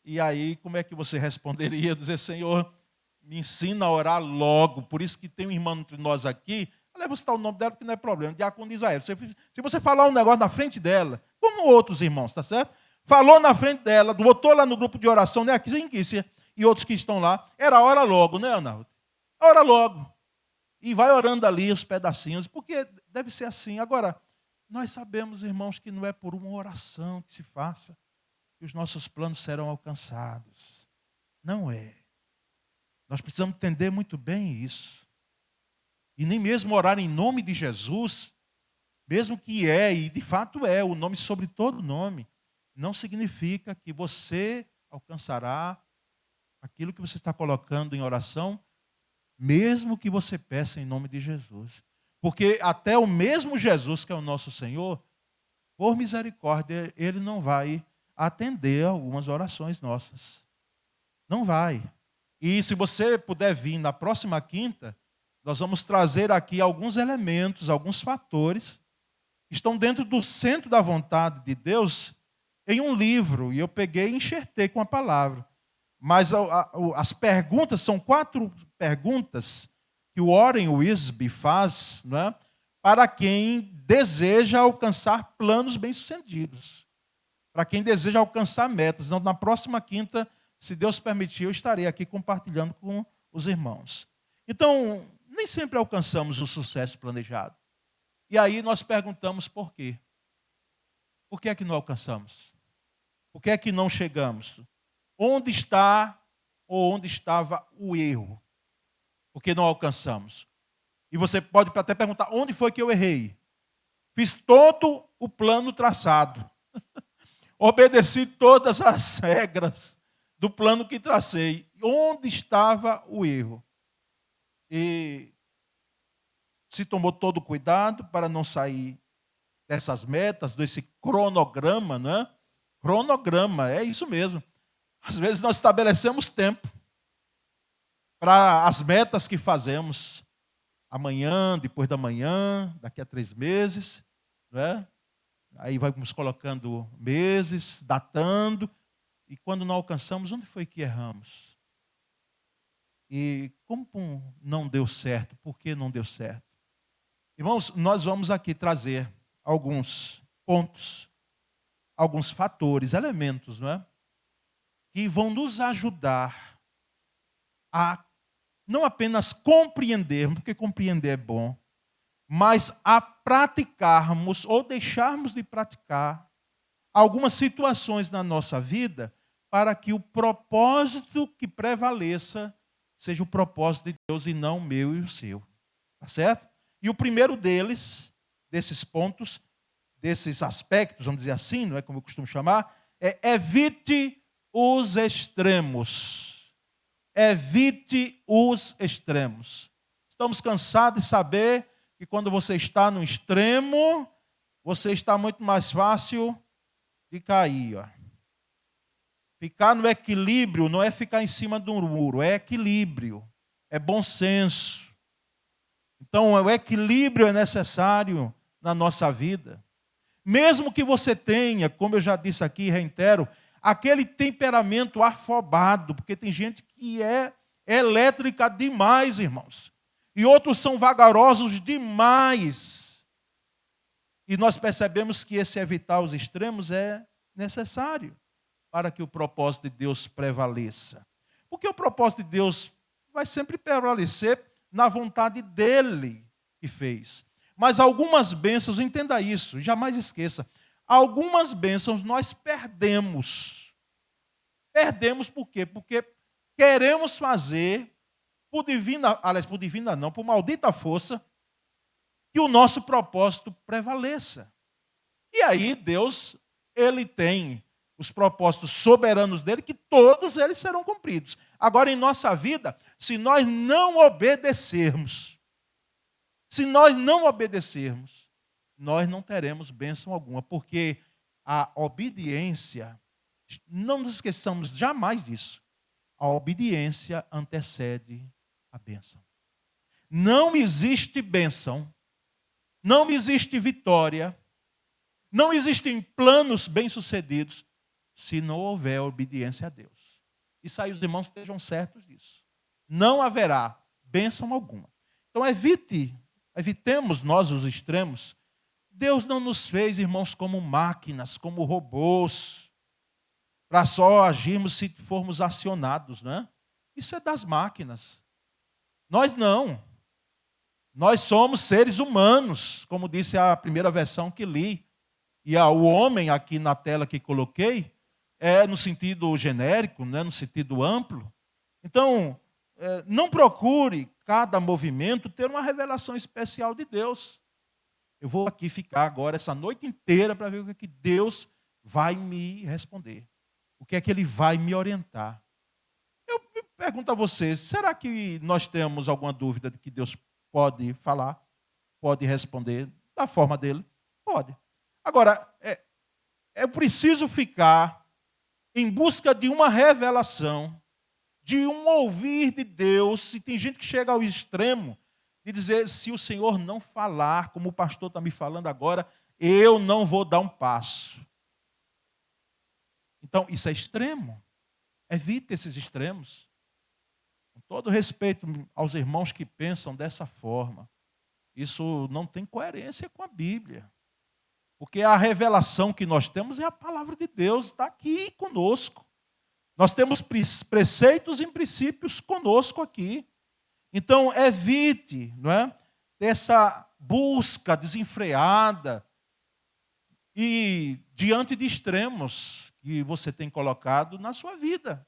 E aí, como é que você responderia? Dizer, Senhor, me ensina a orar logo. Por isso que tem um irmão entre nós aqui. Eu vou citar o nome dela, porque não é problema. Diácono Israel. Se você falar um negócio na frente dela, como outros irmãos, tá certo? Falou na frente dela, botou lá no grupo de oração, né? Aqui em Quícia, e outros que estão lá. Era hora logo, né, Arnaldo? Ora logo. E vai orando ali os pedacinhos, porque deve ser assim. Agora, nós sabemos, irmãos, que não é por uma oração que se faça que os nossos planos serão alcançados. Não é. Nós precisamos entender muito bem isso. E nem mesmo orar em nome de Jesus, mesmo que e de fato é, o nome sobre todo nome, não significa que você alcançará aquilo que você está colocando em oração, mesmo que você peça em nome de Jesus. Porque até o mesmo Jesus, que é o nosso Senhor, por misericórdia, Ele não vai atender algumas orações nossas. Não vai. E se você puder vir na próxima quinta, nós vamos trazer aqui alguns elementos, alguns fatores, que estão dentro do centro da vontade de Deus, em um livro. E eu peguei e enxertei com a palavra. Mas as perguntas, são 4 perguntas que o Warren Wiersbe faz, né, para quem deseja alcançar planos bem-sucedidos, para quem deseja alcançar metas. Então, na próxima quinta, se Deus permitir, eu estarei aqui compartilhando com os irmãos. Então, nem sempre alcançamos o sucesso planejado. E aí nós perguntamos por quê? Por que é que não alcançamos? Por que é que não chegamos? Onde está ou onde estava o erro? Porque não alcançamos. E você pode até perguntar, onde foi que eu errei? Fiz todo o plano traçado. Obedeci todas as regras do plano que tracei. Onde estava o erro? E se tomou todo o cuidado para não sair dessas metas, desse cronograma, não é? Cronograma, é isso mesmo. Às vezes nós estabelecemos tempo para as metas que fazemos. Amanhã, depois da manhã, daqui a 3 meses, não é? Aí vamos colocando meses, datando, e quando não alcançamos, onde foi que erramos? E como não deu certo? Por que não deu certo? Irmãos, nós vamos aqui trazer alguns pontos, alguns fatores, elementos, não é? Que vão nos ajudar a não apenas compreender, porque compreender é bom, mas a praticarmos ou deixarmos de praticar algumas situações na nossa vida para que o propósito que prevaleça seja o propósito de Deus e não o meu e o seu. Tá certo? E o primeiro desses pontos, desses aspectos, vamos dizer assim, não é como eu costumo chamar, é evite os extremos. Evite os extremos. Estamos cansados de saber que quando você está no extremo, você está muito mais fácil de cair. Ó. Ficar no equilíbrio não é ficar em cima do muro, é equilíbrio, é bom senso. Então, o equilíbrio é necessário na nossa vida. Mesmo que você tenha, como eu já disse aqui e reitero, aquele temperamento afobado, porque tem gente que é elétrica demais, irmãos. E outros são vagarosos demais. E nós percebemos que esse evitar os extremos é necessário para que o propósito de Deus prevaleça. Porque o propósito de Deus vai sempre prevalecer na vontade dele que fez. Mas algumas bênçãos, entenda isso, jamais esqueça, algumas bênçãos nós perdemos. Perdemos por quê? Porque queremos fazer, por maldita força, que o nosso propósito prevaleça. E aí Deus, ele tem os propósitos soberanos dele, que todos eles serão cumpridos. Agora, em nossa vida, se nós não obedecermos, nós não teremos bênção alguma, porque a obediência, não nos esqueçamos jamais disso, a obediência antecede a bênção. Não existe bênção, não existe vitória, não existem planos bem-sucedidos se não houver obediência a Deus. Isso aí os irmãos estejam certos disso. Não haverá bênção alguma. Então evitemos nós os extremos. Deus não nos fez, irmãos, como máquinas, como robôs, para só agirmos se formos acionados, né? Isso é das máquinas. Nós não. Nós somos seres humanos, como disse a primeira versão que li. E o homem, aqui na tela que coloquei, é no sentido genérico, né? No sentido amplo. Então, não procure cada movimento ter uma revelação especial de Deus. Eu vou aqui ficar agora essa noite inteira para ver o que Deus vai me responder. O que é que Ele vai me orientar. Eu pergunto a vocês, será que nós temos alguma dúvida de que Deus pode falar, pode responder da forma dele? Pode. Agora, é preciso ficar em busca de uma revelação, de um ouvir de Deus. E tem gente que chega ao extremo de dizer, se o Senhor não falar, como o pastor está me falando agora, eu não vou dar um passo. Então, isso é extremo. Evite esses extremos. Com todo respeito aos irmãos que pensam dessa forma, isso não tem coerência com a Bíblia. Porque a revelação que nós temos é a palavra de Deus, está aqui conosco. Nós temos preceitos e princípios conosco aqui. Então, evite, não é, essa busca desenfreada e diante de extremos que você tem colocado na sua vida.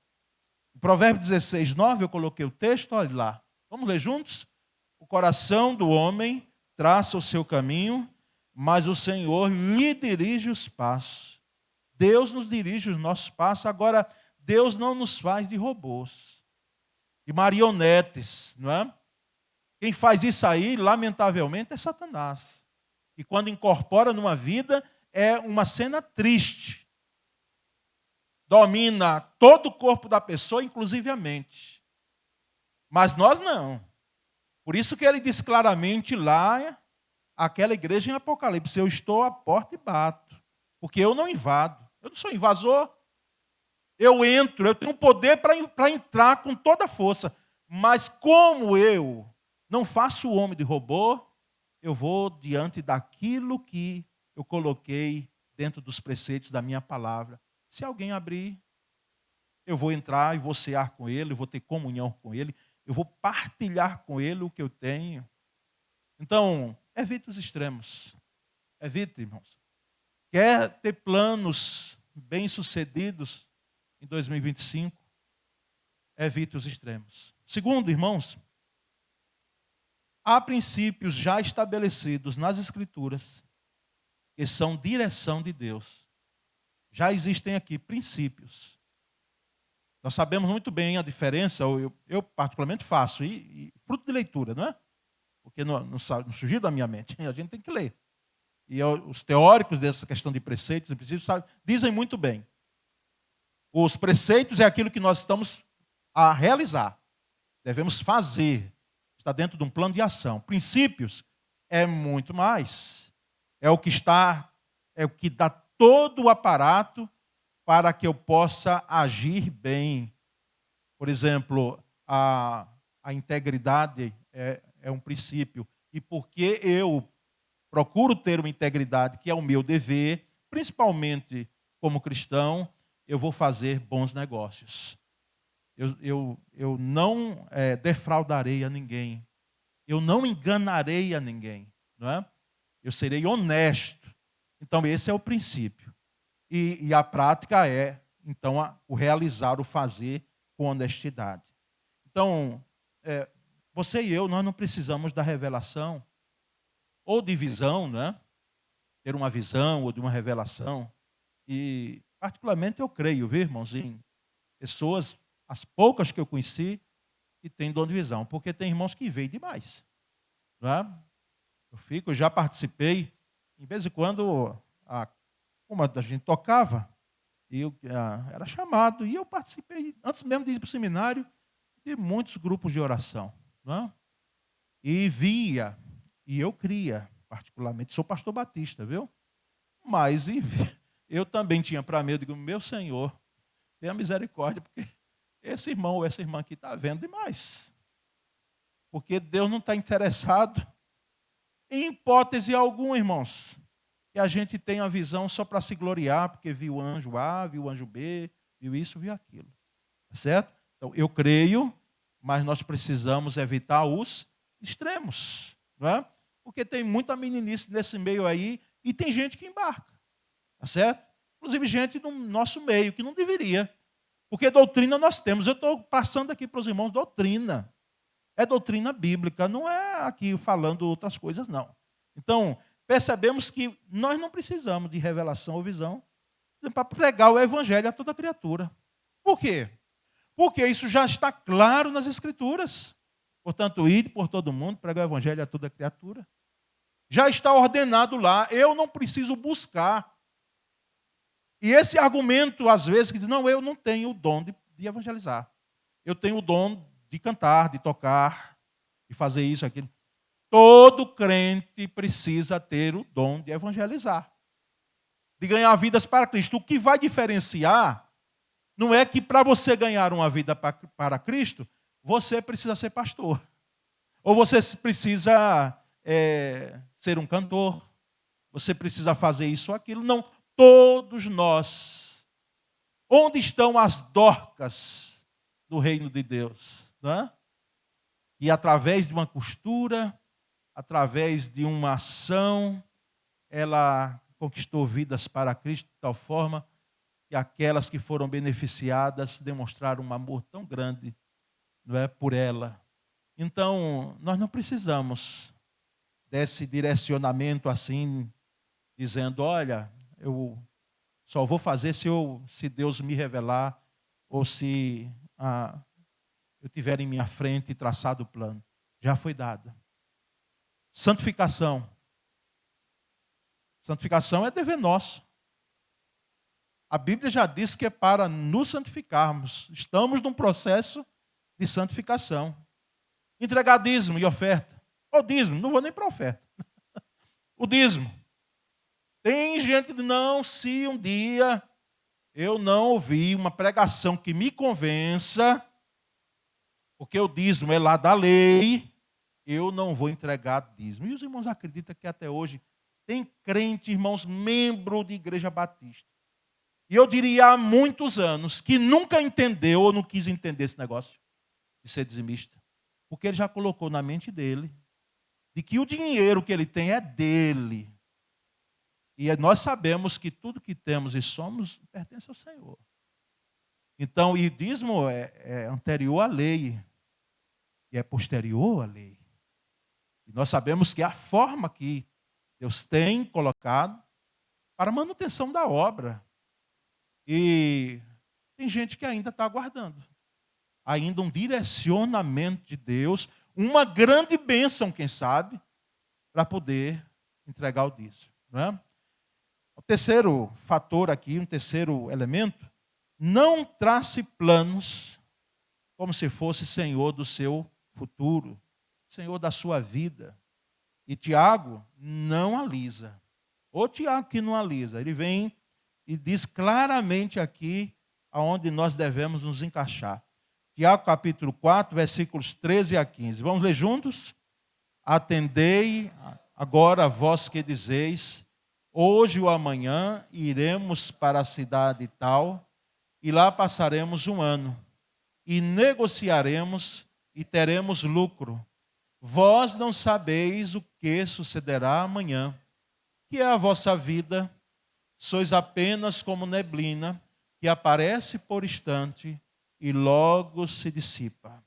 Em Provérbios 16, 9, eu coloquei o texto, olha lá. Vamos ler juntos? O coração do homem traça o seu caminho, mas o Senhor lhe dirige os passos. Deus nos dirige os nossos passos. Agora, Deus não nos faz de robôs, de marionetes, não é? Quem faz isso aí, lamentavelmente, é Satanás. E quando incorpora numa vida, é uma cena triste. Domina todo o corpo da pessoa, inclusive a mente. Mas nós não. Por isso que ele diz claramente lá, aquela igreja em Apocalipse, eu estou à porta e bato. Porque eu não invado. Eu não sou invasor. Eu entro, eu tenho poder para entrar com toda a força. Mas como eu não faço o homem de robô, eu vou diante daquilo que eu coloquei dentro dos preceitos da minha palavra. Se alguém abrir, eu vou entrar e vou cear com ele, eu vou ter comunhão com ele, eu vou partilhar com ele o que eu tenho. Então, evite os extremos. Evite, irmãos. Quer ter planos bem-sucedidos em 2025? Evite os extremos. Segundo, irmãos, há princípios já estabelecidos nas Escrituras que são direção de Deus. Já existem aqui princípios. Nós sabemos muito bem a diferença, eu particularmente faço, e fruto de leitura, não é? Porque não surgiu da minha mente, a gente tem que ler. E os teóricos dessa questão de preceitos e princípios dizem muito bem. Os preceitos é aquilo que nós estamos a realizar. Devemos fazer. Está dentro de um plano de ação. Princípios é muito mais. É o que dá todo o aparato para que eu possa agir bem. Por exemplo, a integridade é um princípio. E porque eu procuro ter uma integridade, que é o meu dever, principalmente como cristão, eu vou fazer bons negócios. Eu não defraudarei a ninguém. Eu não enganarei a ninguém. Não é? Eu serei honesto. Então, esse é o princípio. E a prática é, então, o realizar, o fazer com honestidade. Então, você e eu, nós não precisamos da revelação ou de visão, né? Ter uma visão ou de uma revelação. E Particularmente eu creio, viu, irmãos, em pessoas, as poucas que eu conheci, que têm dom de visão. Porque tem irmãos que veem demais. Não é? Eu já participei, em vez em quando, como a gente tocava, era chamado, e eu participei, antes mesmo de ir para o seminário, de muitos grupos de oração. Não é? E via, e eu cria, particularmente, sou pastor batista, viu? Mas eu também tinha para mim, eu digo, meu Senhor, tenha misericórdia, porque esse irmão ou essa irmã aqui está vendo demais. Porque Deus não está interessado em hipótese alguma, irmãos, que a gente tenha a visão só para se gloriar, porque viu o anjo A, viu o anjo B, viu isso, viu aquilo. Tá certo? Então, eu creio, mas nós precisamos evitar os extremos. Não é? Porque tem muita meninice nesse meio aí e tem gente que embarca. Tá certo? Inclusive gente do nosso meio, que não deveria. Porque doutrina nós temos. Eu estou passando aqui para os irmãos doutrina. É doutrina bíblica, não é aqui falando outras coisas, não. Então, percebemos que nós não precisamos de revelação ou visão para pregar o evangelho a toda criatura. Por quê? Porque isso já está claro nas Escrituras. Portanto, ide por todo mundo, pregar o evangelho a toda criatura. Já está ordenado lá, eu não preciso buscar. E esse argumento, às vezes, que diz, não, eu não tenho o dom de evangelizar. Eu tenho o dom de cantar, de tocar, de fazer isso, aquilo. Todo crente precisa ter o dom de evangelizar, de ganhar vidas para Cristo. O que vai diferenciar não é que para você ganhar uma vida para Cristo, você precisa ser pastor. Ou você precisa ser um cantor. Você precisa fazer isso ou aquilo. Não, todos nós. Onde estão as Dorcas do reino de Deus? Não é? E através de uma costura, através de uma ação, ela conquistou vidas para Cristo de tal forma que aquelas que foram beneficiadas demonstraram um amor tão grande, não é, por ela. Então, nós não precisamos desse direcionamento assim, dizendo, olha, eu só vou fazer se Deus me revelar ou se eu tiver em minha frente traçado o plano. Já foi dada. Santificação. Santificação é dever nosso. A Bíblia já diz que é para nos santificarmos. Estamos num processo de santificação. Entregar dízimo e oferta. O dízimo, não vou nem para a oferta. O dízimo. Tem gente que diz, não, se um dia eu não ouvir uma pregação que me convença, porque o dízimo é lá da lei, eu não vou entregar dízimo. E os irmãos acreditam que até hoje tem crente, irmãos, membro de igreja batista. E eu diria há muitos anos que nunca entendeu ou não quis entender esse negócio de ser dizimista. Porque ele já colocou na mente dele de que o dinheiro que ele tem é dele. E nós sabemos que tudo que temos e somos pertence ao Senhor. Então, o dízimo é anterior à lei e é posterior à lei. E nós sabemos que é a forma que Deus tem colocado para a manutenção da obra. E tem gente que ainda está aguardando. Ainda um direcionamento de Deus, uma grande bênção, quem sabe, para poder entregar o dízimo. Não é? O terceiro fator aqui, um terceiro elemento, não trace planos como se fosse senhor do seu futuro, senhor da sua vida. E Tiago não alisa. O Tiago que não alisa, ele vem e diz claramente aqui aonde nós devemos nos encaixar. Tiago capítulo 4, versículos 13 a 15. Vamos ler juntos? Atendei agora vós que dizeis, hoje ou amanhã iremos para a cidade tal, e lá passaremos um ano, e negociaremos e teremos lucro. Vós não sabeis o que sucederá amanhã, que é a vossa vida, sois apenas como neblina, que aparece por instante e logo se dissipa.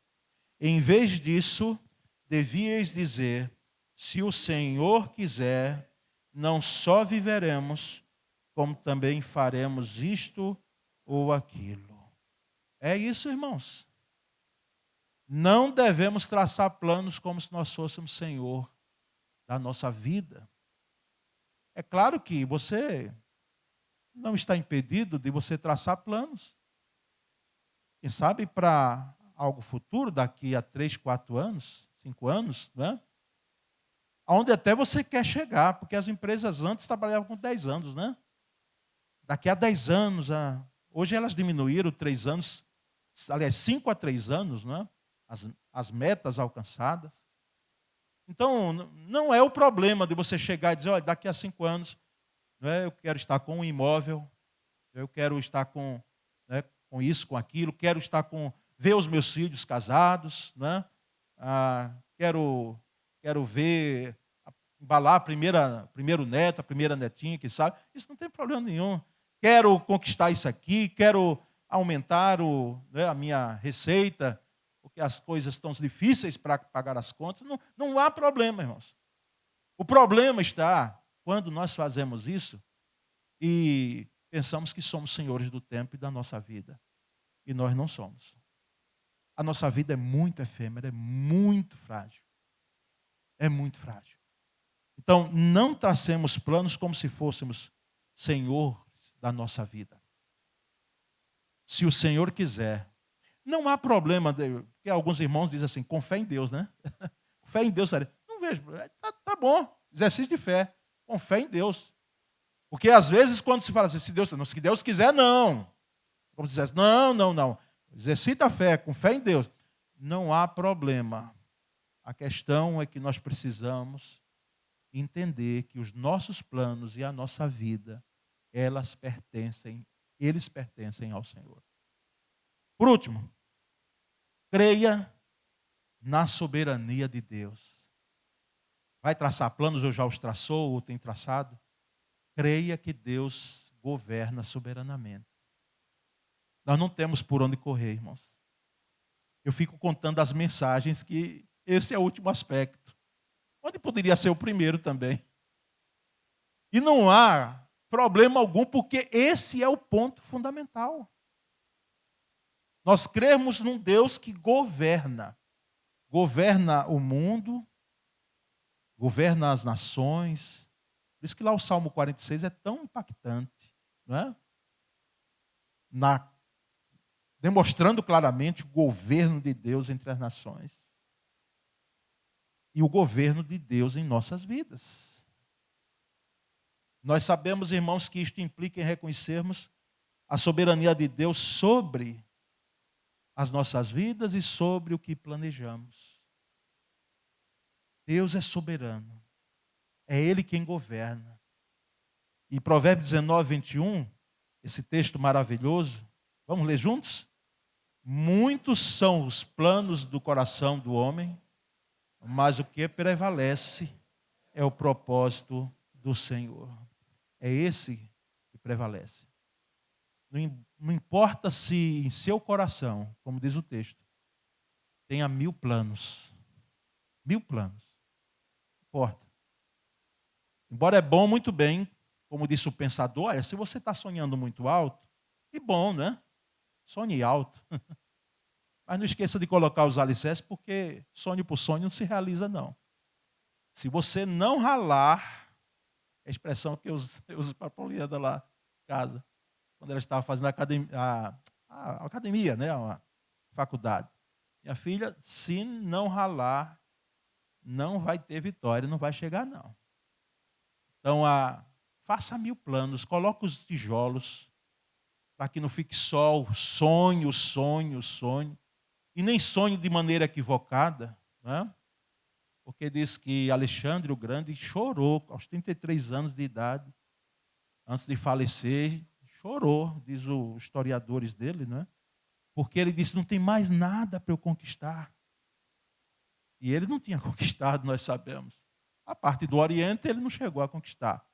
Em vez disso, devíeis dizer, se o Senhor quiser, não só viveremos, como também faremos isto ou aquilo. É isso, irmãos. Não devemos traçar planos como se nós fôssemos Senhor da nossa vida. É claro que você não está impedido de você traçar planos. Quem sabe para algo futuro, daqui a 3, 4 anos, 5 anos, né? Onde até você quer chegar, porque as empresas antes trabalhavam com 10 anos, né? Daqui a 10 anos, hoje elas diminuíram 3 anos, aliás, 5 a 3 anos, né? As metas alcançadas. Então, não é o problema de você chegar e dizer, olha, daqui a 5 anos, né, eu quero estar com um imóvel, eu quero estar com, né, com isso, com aquilo, quero estar com, ver os meus filhos casados, né? Quero ver, embalar primeiro neto, a primeira netinha, que sabe. Isso não tem problema nenhum. Quero conquistar isso aqui, quero aumentar a minha receita, porque as coisas estão difíceis para pagar as contas. Não há problema, irmãos. O problema está quando nós fazemos isso e pensamos que somos senhores do tempo e da nossa vida. E nós não somos. A nossa vida é muito efêmera, é muito frágil. É muito frágil. Então, não tracemos planos como se fôssemos senhores da nossa vida. Se o Senhor quiser. Não há problema, porque alguns irmãos dizem assim, com fé em Deus, né? Fé em Deus, não vejo, tá bom, exercício de fé, com fé em Deus. Porque às vezes quando se fala assim, se Deus quiser, não. Como se dissesse, não. Exercita a fé, com fé em Deus. Não há problema. A questão é que nós precisamos entender que os nossos planos e a nossa vida, eles pertencem ao Senhor. Por último, creia na soberania de Deus. Vai traçar planos, ou já os traçou, ou tem traçado? Creia que Deus governa soberanamente. Nós não temos por onde correr, irmãos. Eu fico contando as mensagens que esse é o último aspecto. Onde poderia ser o primeiro também. E não há problema algum, porque esse é o ponto fundamental. Nós cremos num Deus que governa. Governa o mundo, governa as nações. Por isso que lá o Salmo 46 é tão impactante, não é? Demonstrando claramente o governo de Deus entre as nações. E o governo de Deus em nossas vidas. Nós sabemos, irmãos, que isto implica em reconhecermos a soberania de Deus sobre as nossas vidas e sobre o que planejamos. Deus é soberano. É Ele quem governa. E Provérbios 19, 21, esse texto maravilhoso, vamos ler juntos? Muitos são os planos do coração do homem, mas o que prevalece é o propósito do Senhor. É esse que prevalece. Não importa se em seu coração, como diz o texto, tenha 1000 planos. 1000 planos. Não importa. Embora é bom, muito bem, como disse o pensador, se você está sonhando muito alto, que bom, né? Sonhe alto. Mas não esqueça de colocar os alicerces, porque sonho por sonho não se realiza, não. Se você não ralar, é a expressão que eu uso para a Poliana lá em casa, quando ela estava fazendo a academia, né? A faculdade. Minha filha, se não ralar, não vai ter vitória, não vai chegar, não. Então, faça 1000 planos, coloque os tijolos, para que não fique só o sonho. E nem sonhe de maneira equivocada, né? Porque diz que Alexandre o Grande chorou aos 33 anos de idade, antes de falecer, chorou, diz os historiadores dele, né? Porque ele disse, não tem mais nada para eu conquistar. E ele não tinha conquistado, nós sabemos. A parte do Oriente ele não chegou a conquistar.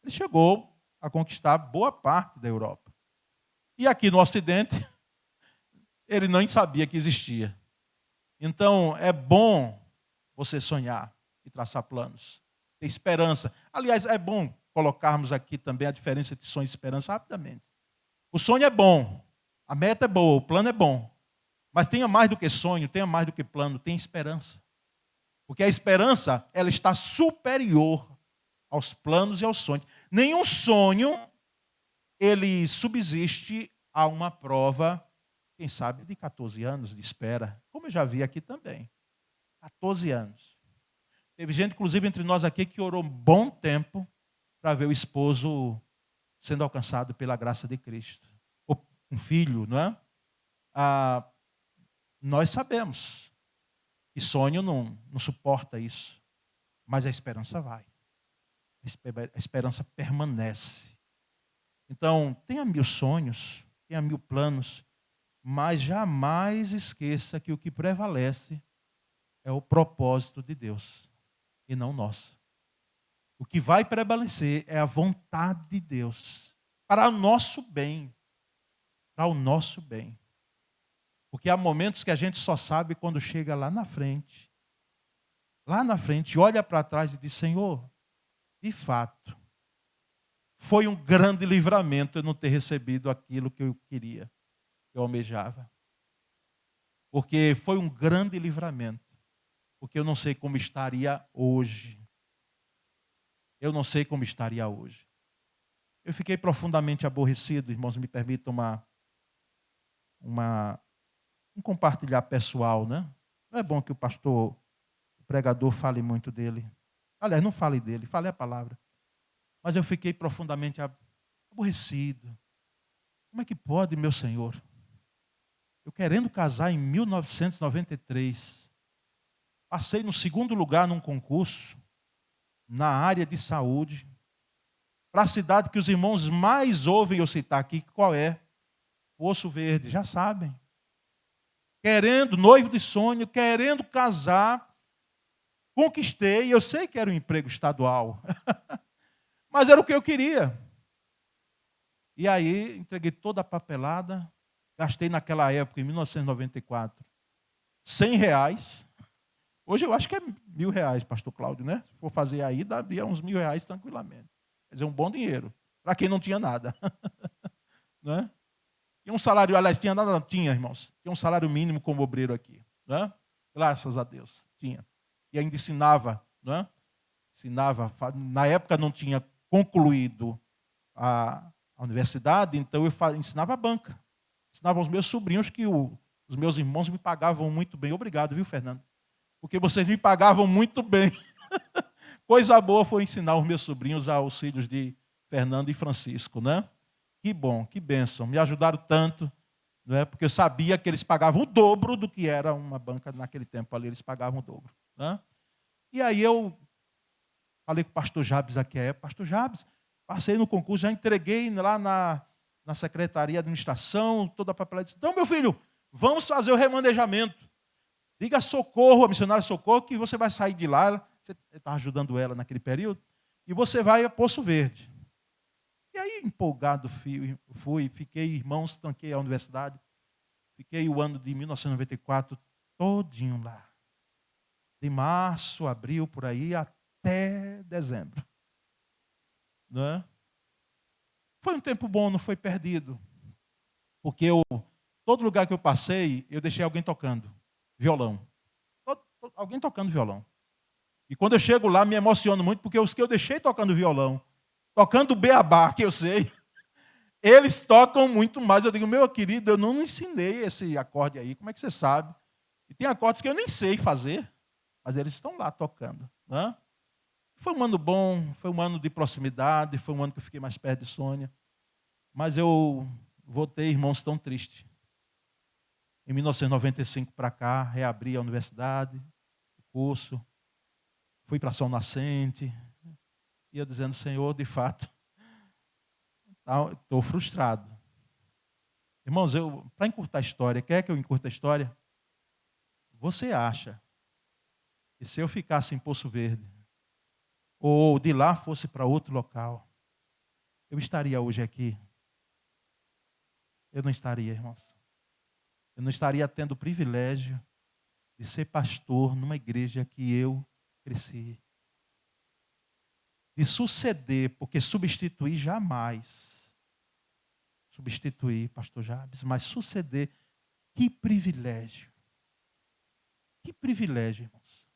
Ele chegou a conquistar boa parte da Europa. E aqui no Ocidente, ele nem sabia que existia. Então, é bom você sonhar e traçar planos, ter esperança. Aliás, é bom colocarmos aqui também a diferença entre sonho e esperança rapidamente. O sonho é bom, a meta é boa, o plano é bom. Mas tenha mais do que sonho, tenha mais do que plano, tenha esperança. Porque a esperança, ela está superior aos planos e aos sonhos. Nenhum sonho, ele subsiste a uma prova, quem sabe, de 14 anos de espera. Como eu já vi aqui também. 14 anos. Teve gente, inclusive, entre nós aqui, que orou um bom tempo para ver o esposo sendo alcançado pela graça de Cristo. Ou um filho, não é? Nós sabemos que sonho não suporta isso. Mas a esperança vai. A esperança permanece. Então, tenha 1000 sonhos, tenha 1000 planos, mas jamais esqueça que o que prevalece é o propósito de Deus e não nosso. O que vai prevalecer é a vontade de Deus para o nosso bem. Para o nosso bem. Porque há momentos que a gente só sabe quando chega lá na frente. Lá na frente, olha para trás e diz: Senhor, de fato, foi um grande livramento eu não ter recebido aquilo que eu queria, que eu almejava. Porque foi um grande livramento. Porque eu não sei como estaria hoje. Eu não sei como estaria hoje. Eu fiquei profundamente aborrecido, irmãos, me permitam um compartilhar pessoal, né? Não é bom que o pastor, o pregador, fale muito dele. Aliás, não fale dele, fale a palavra. Mas eu fiquei profundamente aborrecido. Como é que pode, meu Senhor? Eu querendo casar em 1993... Passei no 2º lugar num concurso, na área de saúde, para a cidade que os irmãos mais ouvem eu citar aqui, qual é? Poço Verde, já sabem. Querendo, noivo de sonho, querendo casar, conquistei, eu sei que era um emprego estadual, mas era o que eu queria. E aí, entreguei toda a papelada, gastei naquela época, em 1994, R$100. Hoje eu acho que é R$1.000, pastor Cláudio, né? Se for fazer aí, daria uns R$1.000 tranquilamente. Quer dizer, um bom dinheiro. Para quem não tinha nada. Né? Tinha um salário, aliás, tinha nada? Não tinha, irmãos. Tinha um salário mínimo como obreiro aqui. Né? Graças a Deus, tinha. E ainda ensinava, né? Ensinava. Na época não tinha concluído a universidade, então eu ensinava a banca. Ensinava aos meus sobrinhos que os meus irmãos me pagavam muito bem. Obrigado, viu, Fernando? Porque vocês me pagavam muito bem. Coisa boa foi ensinar os meus sobrinhos aos filhos de Fernando e Francisco, né? Que bom, que bênção. Me ajudaram tanto, não é? Porque eu sabia que eles pagavam o dobro do que era uma banca naquele tempo ali, eles pagavam o dobro. Né? E aí eu falei com o pastor Jabes aqui, pastor Jabes, passei no concurso, já entreguei lá na secretaria de administração, toda a papelada, disse: então, meu filho, vamos fazer o remanejamento. Diga Socorro, a missionária Socorro, que você vai sair de lá, você estava ajudando ela naquele período, e você vai a Poço Verde. E aí, empolgado, fui, fiquei, irmãos, tanquei a universidade, fiquei o ano de 1994 todinho lá. De março, abril, por aí, até dezembro. Não é? Foi um tempo bom, não foi perdido. Porque todo lugar que eu passei, eu deixei alguém tocando violão. Alguém tocando violão. E quando eu chego lá, me emociono muito, porque os que eu deixei tocando violão, tocando beabá, que eu sei, eles tocam muito mais. Eu digo: meu querido, eu não ensinei esse acorde aí, como é que você sabe? E tem acordes que eu nem sei fazer, mas eles estão lá tocando. Né? Foi um ano bom, foi um ano de proximidade, foi um ano que eu fiquei mais perto de Sônia. Mas eu voltei, irmãos, tão triste. Em 1995 para cá, reabri a universidade, o curso, fui para Sol Nascente, e eu dizendo: Senhor, de fato, estou frustrado. Irmãos, para encurtar a história, quer que eu encurte a história? Você acha que se eu ficasse em Poço Verde, ou de lá fosse para outro local, eu estaria hoje aqui? Eu não estaria, irmãos. Eu não estaria tendo o privilégio de ser pastor numa igreja que eu cresci. de suceder, porque substituir jamais. Substituir, pastor Jabes, mas suceder, que privilégio. Que privilégio, irmãos.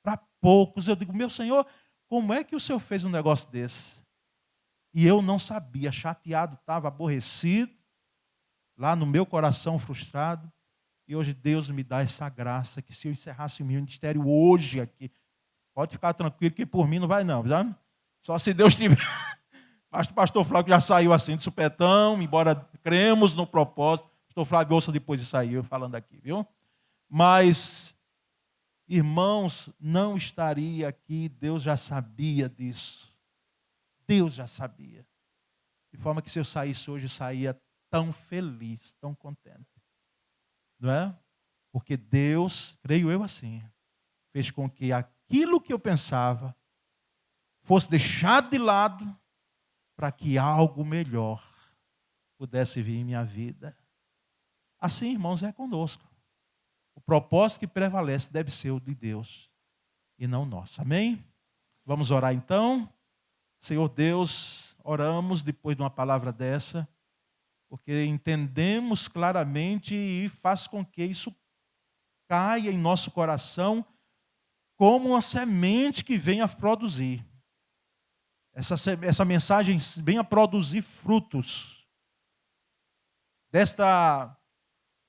Para poucos, eu digo, meu Senhor, como é que o Senhor fez um negócio desse? E eu não sabia, chateado, estava aborrecido, lá no meu coração frustrado. E hoje Deus me dá essa graça, que se eu encerrasse o meu ministério hoje aqui, pode ficar tranquilo que por mim não vai não, sabe? Só se Deus tiver. Mas o pastor Flávio já saiu assim de supetão, embora cremos no propósito. O pastor Flávio ouça depois de sair, eu falando aqui, viu? Mas, irmãos, não estaria aqui, Deus já sabia disso. Deus já sabia. De forma que se eu saísse hoje, eu saía tão feliz, tão contente. Não é? Porque Deus, creio eu assim, fez com que aquilo que eu pensava fosse deixado de lado para que algo melhor pudesse vir em minha vida. Assim, irmãos, é conosco. O propósito que prevalece deve ser o de Deus e não nosso. Amém? Vamos orar então. Senhor Deus, oramos depois de uma palavra dessa, porque entendemos claramente e faz com que isso caia em nosso coração como uma semente que venha a produzir. Essa mensagem venha a produzir frutos desta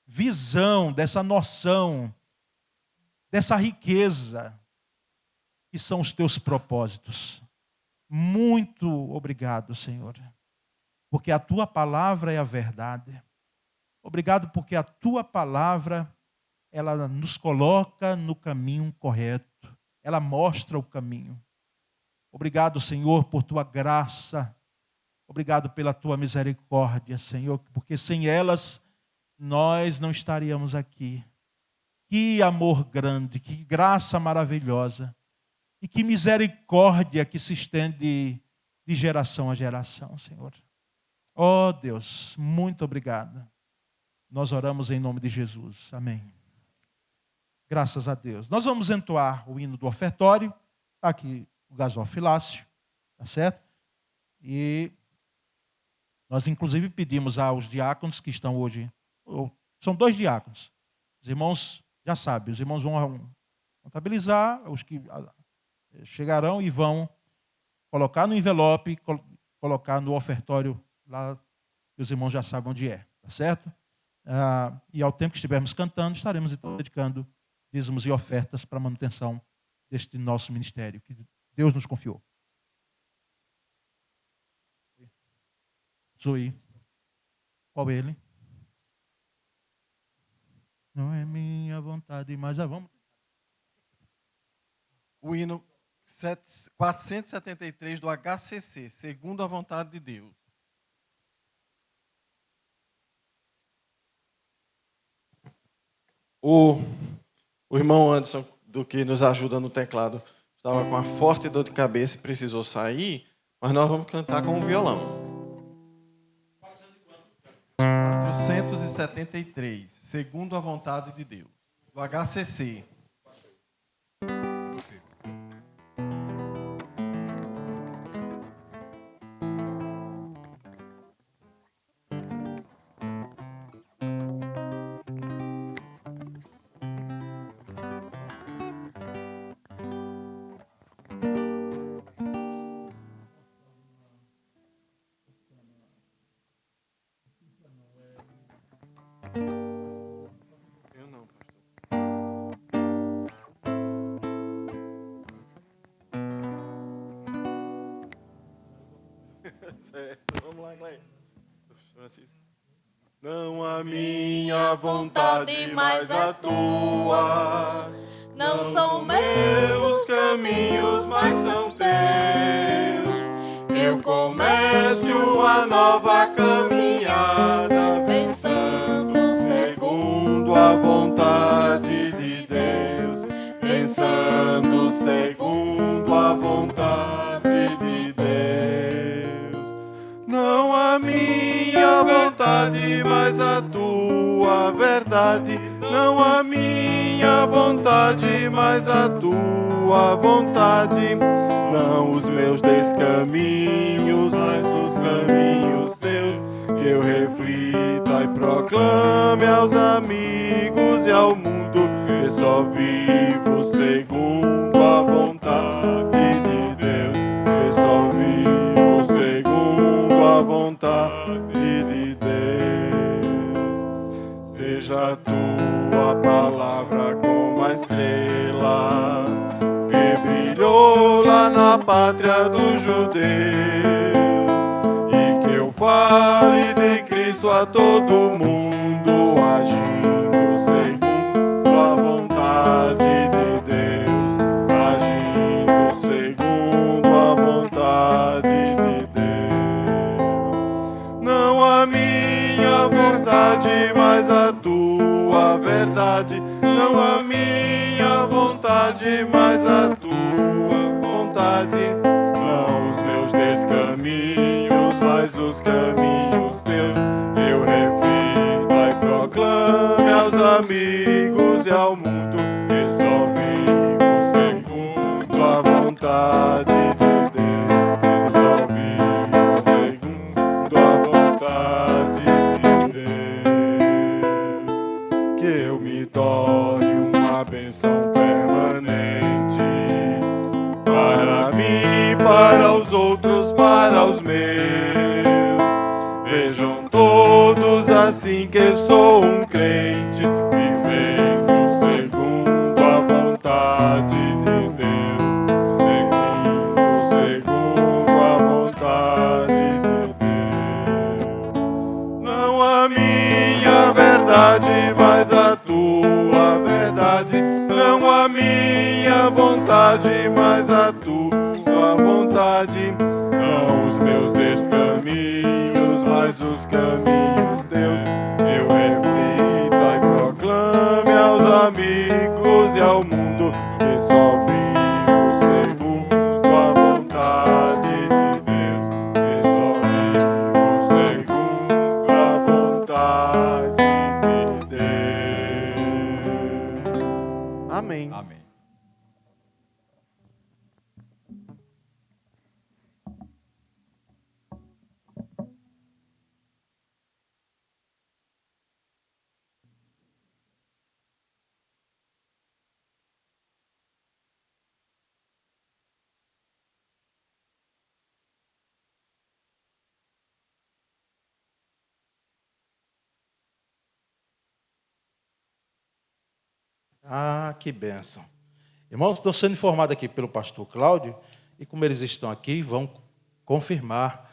visão, dessa noção, dessa riqueza que são os teus propósitos. Muito obrigado, Senhor, porque a tua palavra é a verdade. Obrigado porque a tua palavra, ela nos coloca no caminho correto. Ela mostra o caminho. Obrigado, Senhor, por tua graça. Obrigado pela tua misericórdia, Senhor, porque sem elas nós não estaríamos aqui. Que amor grande, que graça maravilhosa e que misericórdia que se estende de geração a geração, Senhor. Oh Deus, muito obrigado. Nós oramos em nome de Jesus. Amém. Graças a Deus. Nós vamos entoar o hino do ofertório. Está aqui o gasofilácio, tá certo? E nós inclusive pedimos aos diáconos que estão hoje, são 2 diáconos. Os irmãos já sabem, os irmãos vão contabilizar os que chegarão e vão colocar no envelope, colocar no ofertório lá, que os irmãos já sabem onde é, tá certo? E ao tempo que estivermos cantando, estaremos então dedicando dízimos e ofertas para a manutenção deste nosso ministério, que Deus nos confiou. Zoe. Qual ele? Não é minha vontade, mas vamos. O hino 473 do HCC, segundo a vontade de Deus. O irmão Anderson, do que nos ajuda no teclado, estava com uma forte dor de cabeça e precisou sair, mas nós vamos cantar com o violão. 473, segundo a vontade de Deus, do HCC. Eu não, pastor. Certo, vamos lá, Glenn. Francisco. Não a minha vontade, mas a tua. Não são meus os caminhos, mas são teus. Eu comece uma nova caminhada, pensando segundo a vontade de Deus. Pensando segundo a vontade de Deus. Não a minha vontade, mas a tua verdade. Não a minha vontade, mas a tua tua vontade, não os meus descaminhos, mas os caminhos teus, que eu reflita e proclame aos amigos e ao mundo que só vivo segundo a vontade de Deus, que só vivo segundo a vontade de Deus. Seja a tua palavra como a estrela que brilhou lá na pátria dos judeus, e que eu fale de Cristo a todo mundo, agindo segundo a vontade de Deus, agindo segundo a vontade de Deus. Não a minha vontade, mas a tua verdade, não a minha vontade, mas a tua vontade, não os meus descaminhos, mas os caminhos teus, eu reflita e proclame aos amigos e ao mundo que só vivo segundo a vontade de Deus, que só vivo segundo a vontade de Deus, que eu me torne uma bênção permanente para mim, para os outros, para os meus. Vejam todos assim que sou um crente, vivendo segundo a vontade de Deus, seguindo segundo a vontade de Deus. Não a minha verdade, mas a tua verdade, não a minha vontade, mas a tua vontade, não os meus descaminhos, mas os caminhos teus, eu reflita e proclame aos amigos e ao mundo que só vivo segundo a vontade de Deus, que só vivo segundo a vontade de Deus. Amém. Amém. Ah, que bênção. Irmãos, estou sendo informado aqui pelo pastor Cláudio, e como eles estão aqui, vão confirmar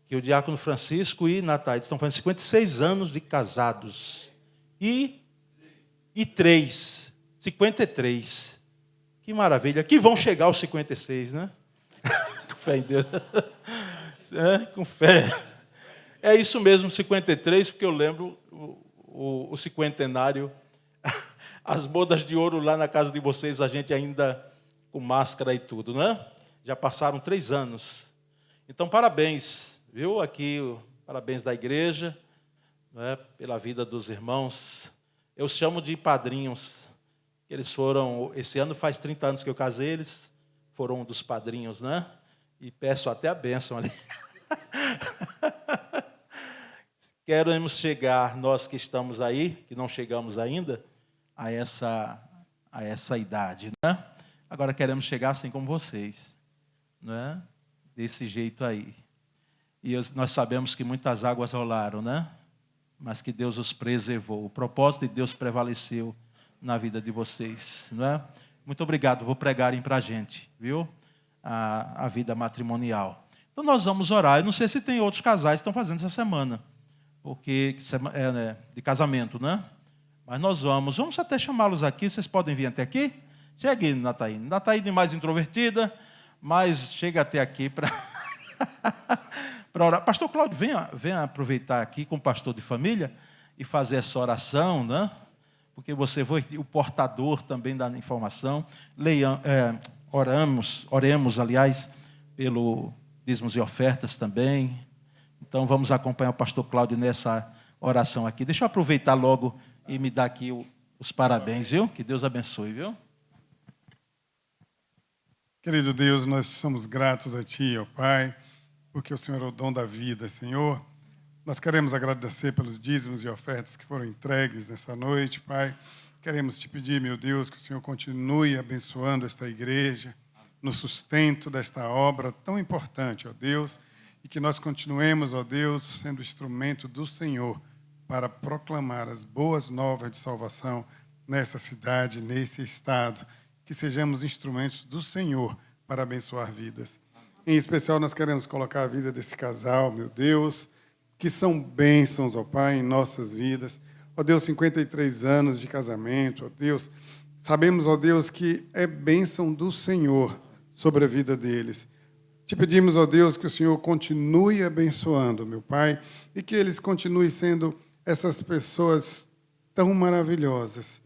que o diácono Francisco e Nataide estão fazendo 56 anos de casados. E 53. Que maravilha. Que vão chegar aos 56, né? Com fé em Deus. Com fé. É isso mesmo, 53, porque eu lembro o cinquentenário, as bodas de ouro lá na casa de vocês, a gente ainda com máscara e tudo, né? Já passaram 3 anos. Então, parabéns, viu? Aqui, parabéns da igreja, né? Pela vida dos irmãos. Eu chamo de padrinhos. Eles foram, esse ano faz 30 anos que eu casei, eles foram um dos padrinhos, né? E peço até a bênção ali. Queremos chegar, nós que estamos aí, que não chegamos ainda, a essa idade, né? Agora queremos chegar assim como vocês, né? Desse jeito aí. E nós sabemos que muitas águas rolaram, né? Mas que Deus os preservou. O propósito de Deus prevaleceu na vida de vocês, não é? Muito obrigado por pregarem para a gente, viu? A vida matrimonial. Então nós vamos orar. Eu não sei se tem outros casais que estão fazendo essa semana, porque é, né, de casamento, né? Mas nós vamos até chamá-los aqui. Vocês podem vir até aqui? Chegue, Nataíne. Nataíne mais introvertida, mas chega até aqui para orar. Pastor Cláudio, venha aproveitar aqui com o pastor de família e fazer essa oração, né? Porque você foi o portador também da informação. Oremos, aliás, pelo dízimos e ofertas também. Então, vamos acompanhar o pastor Cláudio nessa oração aqui. Deixa eu aproveitar logo e me dar aqui os parabéns, viu? Que Deus abençoe, viu? Querido Deus, nós somos gratos a Ti, ó Pai, porque o Senhor é o dom da vida, Senhor. Nós queremos agradecer pelos dízimos e ofertas que foram entregues nessa noite, Pai. Queremos Te pedir, meu Deus, que o Senhor continue abençoando esta igreja, no sustento desta obra tão importante, ó Deus, e que nós continuemos, ó Deus, sendo instrumento do Senhor para proclamar as boas novas de salvação nessa cidade, nesse estado. Que sejamos instrumentos do Senhor para abençoar vidas. Em especial, nós queremos colocar a vida desse casal, meu Deus, que são bênçãos, ó Pai, em nossas vidas. Ó Deus, 53 anos de casamento, ó Deus. Sabemos, ó Deus, que é bênção do Senhor sobre a vida deles. Te pedimos, ó Deus, que o Senhor continue abençoando, meu Pai, e que eles continuem sendo essas pessoas tão maravilhosas.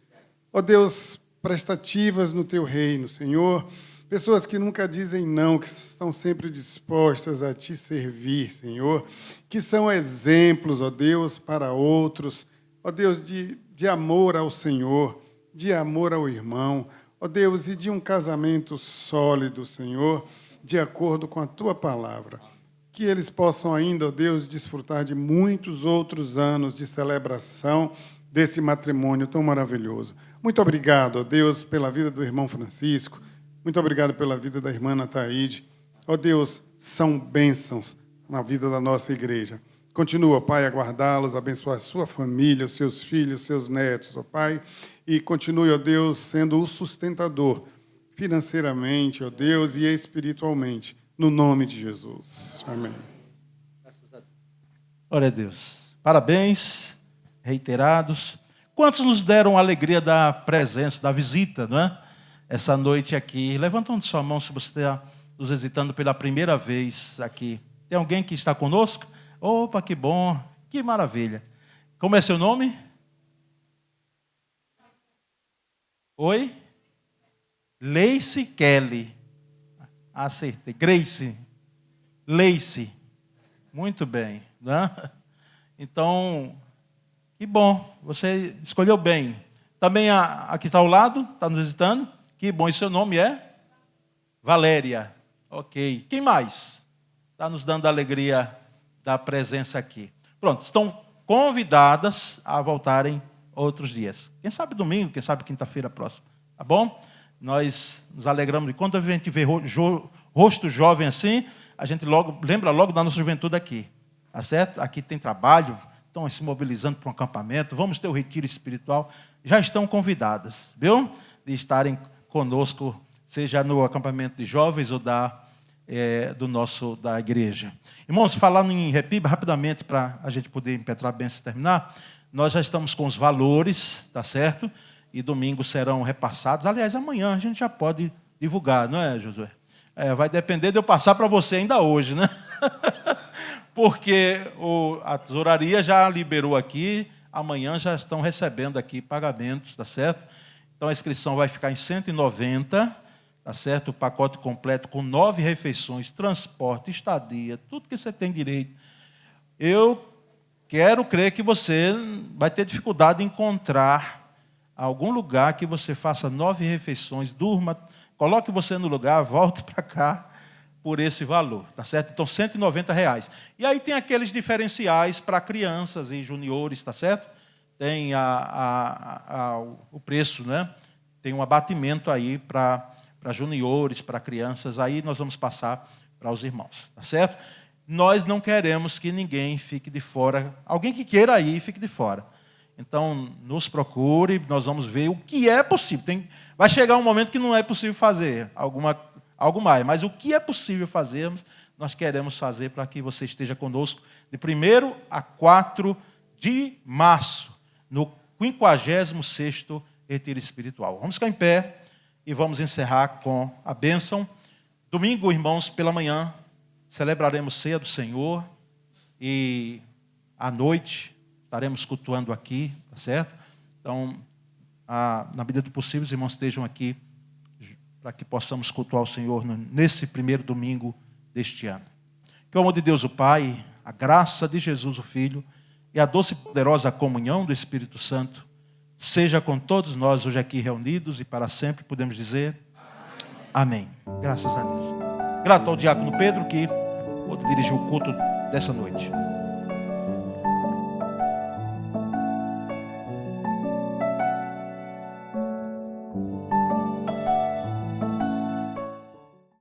Ó Deus, prestativas no Teu reino, Senhor, pessoas que nunca dizem não, que estão sempre dispostas a Te servir, Senhor, que são exemplos, ó Deus, para outros, ó Deus, de amor ao Senhor, de amor ao irmão, ó Deus, e de um casamento sólido, Senhor, de acordo com a Tua palavra. Que eles possam ainda, ó Deus, desfrutar de muitos outros anos de celebração desse matrimônio tão maravilhoso. Muito obrigado, ó Deus, pela vida do irmão Francisco. Muito obrigado pela vida da irmã Nataíde. Ó Deus, são bênçãos na vida da nossa igreja. Continua, Pai, a guardá-los, abençoar a sua família, os seus filhos, os seus netos, ó Pai. E continue, ó Deus, sendo o sustentador financeiramente, ó Deus, e espiritualmente. No nome de Jesus. Amém. Glória a Deus. Parabéns, reiterados. Quantos nos deram a alegria da presença, da visita, não é? Essa noite aqui. Levantando sua mão se você está nos visitando pela primeira vez aqui. Tem alguém que está conosco? Opa, que bom, que maravilha. Como é seu nome? Oi? Leice Kelly. Acertei. Grace. Leice. Muito bem, né? Então, que bom, você escolheu bem. Também aqui está ao lado, está nos visitando. Que bom, e seu nome é? Valéria. Ok. Quem mais? Está nos dando a alegria da presença aqui. Pronto, estão convidadas a voltarem outros dias. Quem sabe domingo, quem sabe quinta-feira próxima. Tá bom? Nós nos alegramos de quando a gente vê rosto jovem assim, a gente lembra logo da nossa juventude aqui. Tá certo? Aqui tem trabalho, estão se mobilizando para um acampamento, vamos ter o retiro espiritual, já estão convidadas, viu? De estarem conosco, seja no acampamento de jovens ou da igreja. Irmãos, falando em Repiba, rapidamente, para a gente poder impetrar a bênção e terminar, nós já estamos com os valores, tá certo? E domingo serão repassados. Aliás, amanhã a gente já pode divulgar, não é, Josué? Vai depender de eu passar para você ainda hoje, né? Porque a tesouraria já liberou aqui, amanhã já estão recebendo aqui pagamentos, tá certo? Então a inscrição vai ficar em 190, tá certo? O pacote completo com 9 refeições, transporte, estadia, tudo que você tem direito. Eu quero crer que você vai ter dificuldade em encontrar algum lugar que você faça 9 refeições, durma, coloque você no lugar, volte para cá por esse valor, tá certo? Então, R$190. E aí tem aqueles diferenciais para crianças e juniores, tá certo? Tem o preço, né? Tem um abatimento aí para juniores, para crianças, aí nós vamos passar para os irmãos, tá certo? Nós não queremos que ninguém fique de fora, alguém que queira ir, fique de fora. Então, nos procure, nós vamos ver o que é possível. Vai chegar um momento que não é possível fazer algo mais, mas o que é possível fazermos, nós queremos fazer para que você esteja conosco de 1º a 4 de março, no 56º Retiro Espiritual. Vamos ficar em pé e vamos encerrar com a bênção. Domingo, irmãos, pela manhã, celebraremos ceia do Senhor e à noite estaremos cultuando aqui, tá certo? Então, na medida do possível, os irmãos estejam aqui para que possamos cultuar o Senhor nesse primeiro domingo deste ano. Que o amor de Deus, o Pai, a graça de Jesus, o Filho, e a doce e poderosa comunhão do Espírito Santo seja com todos nós hoje aqui reunidos e para sempre, podemos dizer. Amém. Graças a Deus. Grato ao diácono Pedro que pôde dirigir o culto dessa noite.